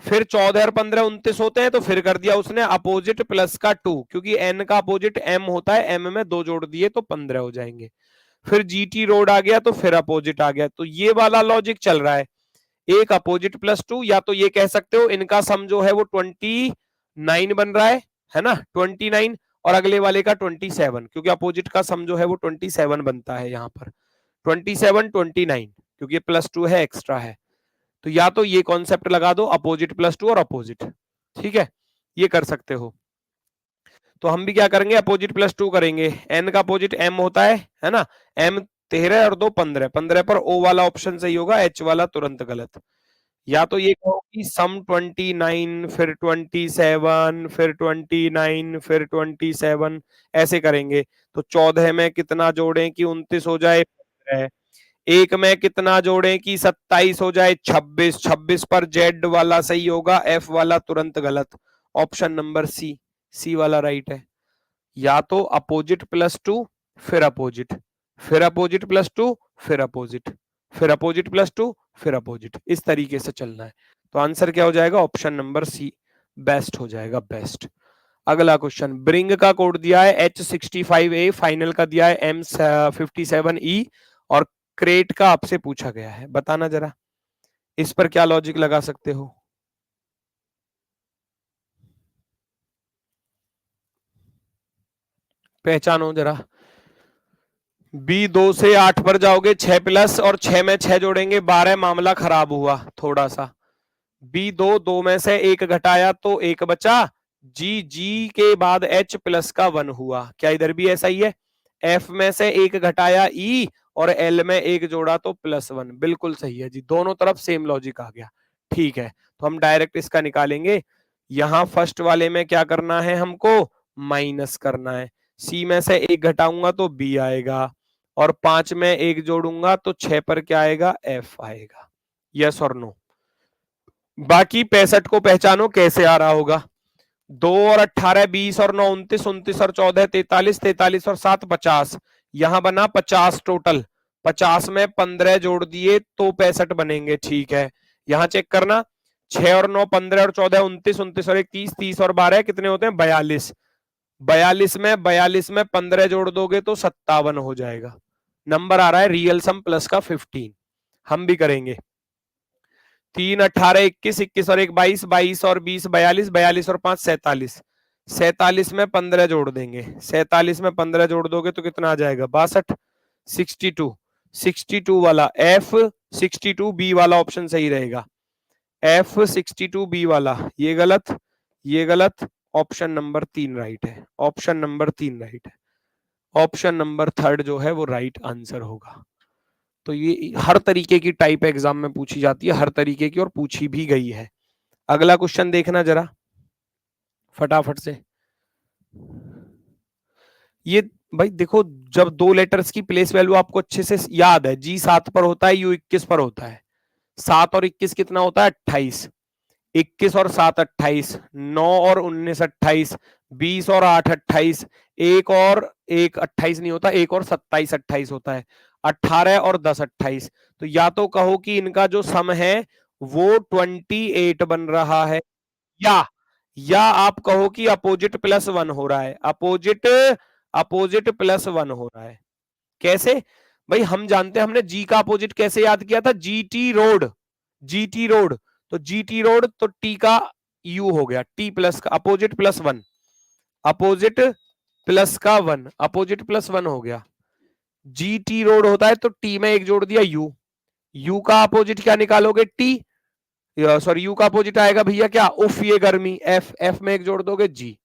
फिर 14 और 15 29 होते हैं, तो फिर कर दिया उसने अपोजिट +2, क्योंकि एन का अपोजिट एम होता है, एम में 2 जोड़ दिए तो 15 हो जाएंगे। फिर जीटी रोड आ गया, तो फिर अपोजिट आ गया, तो ये वाला लॉजिक चल रहा है। एक अपोजिट +2, या तो ये कह सकते हो इनका सम जो है वो 29 बन रहा है ना, 29, और अगले वाले का 27, क्योंकि अपोजिट का सम जो है वो 27 बनता है यहाँ पर, 27 29, क्योंकि +2 है, एक्स्ट्रा है। तो या तो ये कॉन्सेप्ट लगा दो, अपोजिट प्लस टू और अपोजिट, ठीक है, ये कर सकते हो। तो हम भी क्या करेंगे, अपोजिट प्लस टू करेंगे। एन का अपोजिट एम होता है ना, एम 13 और 2 15, 15 पर ओ वाला ऑप्शन सही होगा, एच वाला तुरंत गलत। या तो ये कहो कि सम 29 फिर 27 फिर 29 फिर 27, ऐसे करेंगे। तो 14 में कितना जोड़ें कि 29 हो जाए 15, एक में कितना जोड़ें कि 27 हो जाए 26, 26 पर जेड वाला सही होगा, एफ वाला तुरंत गलत। ऑप्शन नंबर सी, सी वाला राइट है। या तो अपोजिट प्लस टू फिर अपोजिट, फिर अपोजिट प्लस टू फिर अपोजिट, फिर अपोजिट प्लस टू फिर अपोजिट, इस तरीके से चलना है। तो आंसर क्या हो जाएगा, ऑप्शन नंबर सी बेस्ट हो जाएगा, बेस्ट। अगला क्वेश्चन, ब्रिंग का कोड दिया है H65A, फाइनल का दिया है M57E और क्रेट का आपसे पूछा गया है, बताना जरा इस पर क्या लॉजिक लगा सकते हो। पहचानो जरा। बी 2 से 8 पर जाओगे, 6 प्लस और 6 में 6 जोड़ेंगे 12, मामला खराब हुआ थोड़ा सा। बी 2, 2 में से 1 घटाया तो 1 बचा, जी जी के बाद एच प्लस का 1 हुआ, क्या इधर भी ऐसा ही है। एफ में से 1 घटाया ई और एल में 1 जोड़ा तो +1, बिल्कुल सही है जी, दोनों तरफ सेम लॉजिक आ गया। ठीक है, तो हम डायरेक्ट इसका निकालेंगे। यहां फर्स्ट वाले में क्या करना है हमको, माइनस करना है। सी में से 1 घटाऊंगा तो बी आएगा और 5 में 1 जोड़ूंगा तो 6 पर क्या आएगा, एफ आएगा। यस और नो। बाकी 65 को पहचानो कैसे आ रहा होगा। 2 और 18 20 और 9 29, 29 और 14 43, 43 और 7 50, यहां बना 50 टोटल। 50 में 15 जोड़ दिए तो 65 बनेंगे, ठीक है। यहां चेक करना, 6 और 9 15 और 14 29, 29 और 1 30, 30 और 12 कितने होते हैं, 42। 42 में 15 जोड़ दोगे तो 57 हो जाएगा। नंबर आ रहा है रियल सम प्लस का 15। हम भी करेंगे। 3 18 21, 21 और 1 22, 22 और 20 42, 42 और 5 47, 47 में 15 जोड़ देंगे, 47 में 15 जोड़ दोगे तो कितना आ जाएगा, 62, 62, 62 वाला एफ 62 बी वाला ऑप्शन सही रहेगा। एफ 62 बी वाला, ये गलत, ये गलत, ऑप्शन नंबर 3 राइट है, ऑप्शन नंबर 3 राइट है। ऑप्शन नंबर 3 जो है वो राइट आंसर होगा। तो ये हर तरीके की टाइप एग्जाम में पूछी जाती है, हर तरीके की, और पूछी भी गई है। अगला क्वेश्चन देखना जरा फटाफट से। ये भाई देखो, जब 2 लेटर्स की प्लेस वैल्यू आपको अच्छे से याद है, जी 7 पर होता है, यू 21 पर होता है। 7 और 21 कितना होता है, 28। 21 और 7 28, 9 और 19 28, 20 और 8 28, एक और एक 28 नहीं होता, एक और 27 28 होता है, 18 और 10 28। तो या तो कहो कि इनका जो सम है वो 28 बन रहा है, या आप कहो कि अपोजिट +1 हो रहा है, अपोजिट अपोजिट +1 हो रहा है। कैसे भाई, हम जानते हैं, हमने जी का अपोजिट कैसे याद किया था, जीटी रोड, जीटी रोड। तो जीटी रोड तो टी का यू हो गया, टी प्लस का अपोजिट +1, अपोजिट प्लस का 1, अपोजिट +1 हो गया। जीटी रोड होता है तो टी में 1 जोड़ दिया यू, यू का अपोजिट क्या निकालोगे, टी, सॉरी यू का अपोजिट आएगा भैया क्या, उफ ये गर्मी, एफ, एफ में 1 जोड़ दोगे जी।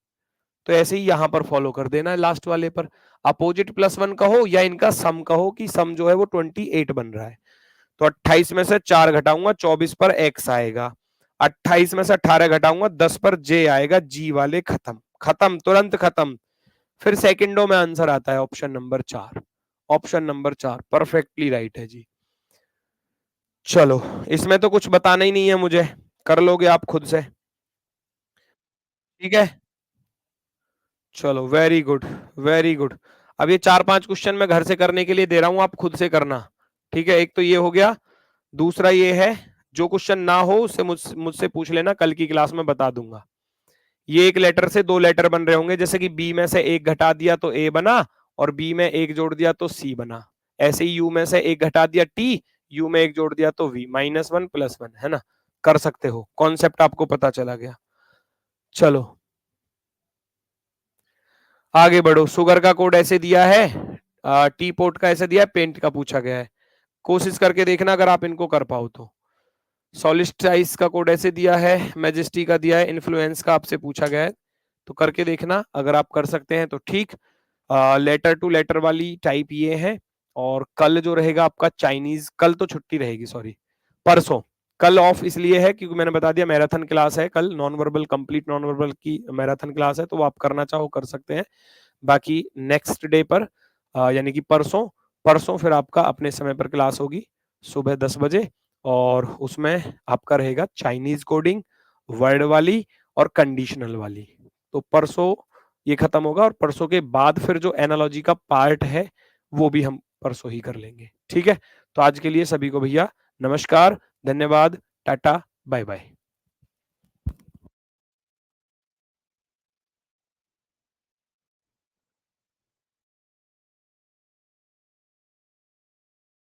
तो ऐसे ही यहां पर फॉलो कर देना है लास्ट वाले पर, अपोजिट +1 कहो या इनका सम कहो कि सम जो है वो 28 बन रहा है। तो 28 में से 4 घटाऊंगा 24 पर एक्स आएगा, 28 में से 18 घटाऊंगा 10 पर जे आएगा, जी वाले खत्म, खत्म तुरंत खत्म। फिर सेकंडों में आंसर आता है option number 4, option number 4 perfectly right है जी। चलो, इसमें तो कुछ बताना ही नहीं है मुझे, कर लोगे आप खुद से, ठीक है। चलो वेरी गुड, वेरी गुड। अब ये 4-5 क्वेश्चन मैं घर से करने के लिए दे रहा हूं, आप खुद से करना, ठीक है। एक तो ये हो गया, दूसरा ये है, जो क्वेश्चन ना हो उससे मुझसे पूछ लेना, कल की क्लास में बता दूंगा। ये एक लेटर से 2 लेटर बन रहे होंगे, जैसे कि बी में से 1 घटा दिया तो ए बना और बी में 1 जोड़ दिया तो सी बना। ऐसे ही यू में से 1 घटा दिया टी, यू में 1 जोड़ दिया तो वी, -1 +1, है ना, कर सकते हो, कॉन्सेप्ट आपको पता चला गया। चलो आगे बढ़ो। शुगर का कोड ऐसे दिया है, टी पोर्ट का ऐसे दिया है, पेंट का पूछा गया है। कोशिश करके देखना अगर आप इनको कर पाओ तो। सॉलिस्टाइज का कोड ऐसे दिया है, मैजेस्टी का दिया है, इन्फ्लुएंस का आपसे पूछा गया है, तो करके देखना, अगर आप कर सकते हैं तो ठीक। लेटर टू लेटर वाली टाइप ये है। और कल जो रहेगा आपका चाइनीज, कल तो छुट्टी रहेगी, सॉरी परसों। कल ऑफ इसलिए है क्योंकि मैंने बता दिया मैराथन क्लास है कल, non verbal complete non verbal की मैराथन क्लास है, तो वो आप करना चाहो कर सकते हैं। बाकी नेक्स्ट डे पर यानी कि परसों, परसों फिर आपका अपने समय पर क्लास होगी सुबह 10 बजे, और उसमें आपका रहेगा चाइनीज कोडिंग, वर्ड वाली और कंडीशनल वाली। तो परसों ये खत्म होगा, और परसों के बाद फिर जो एनालॉजी का पार्ट है वो भी हम परसों ही कर लेंगे, ठीक है। तो आज के लिए सभी को भैया नमस्कार, धन्यवाद, टाटा, बाय बाय।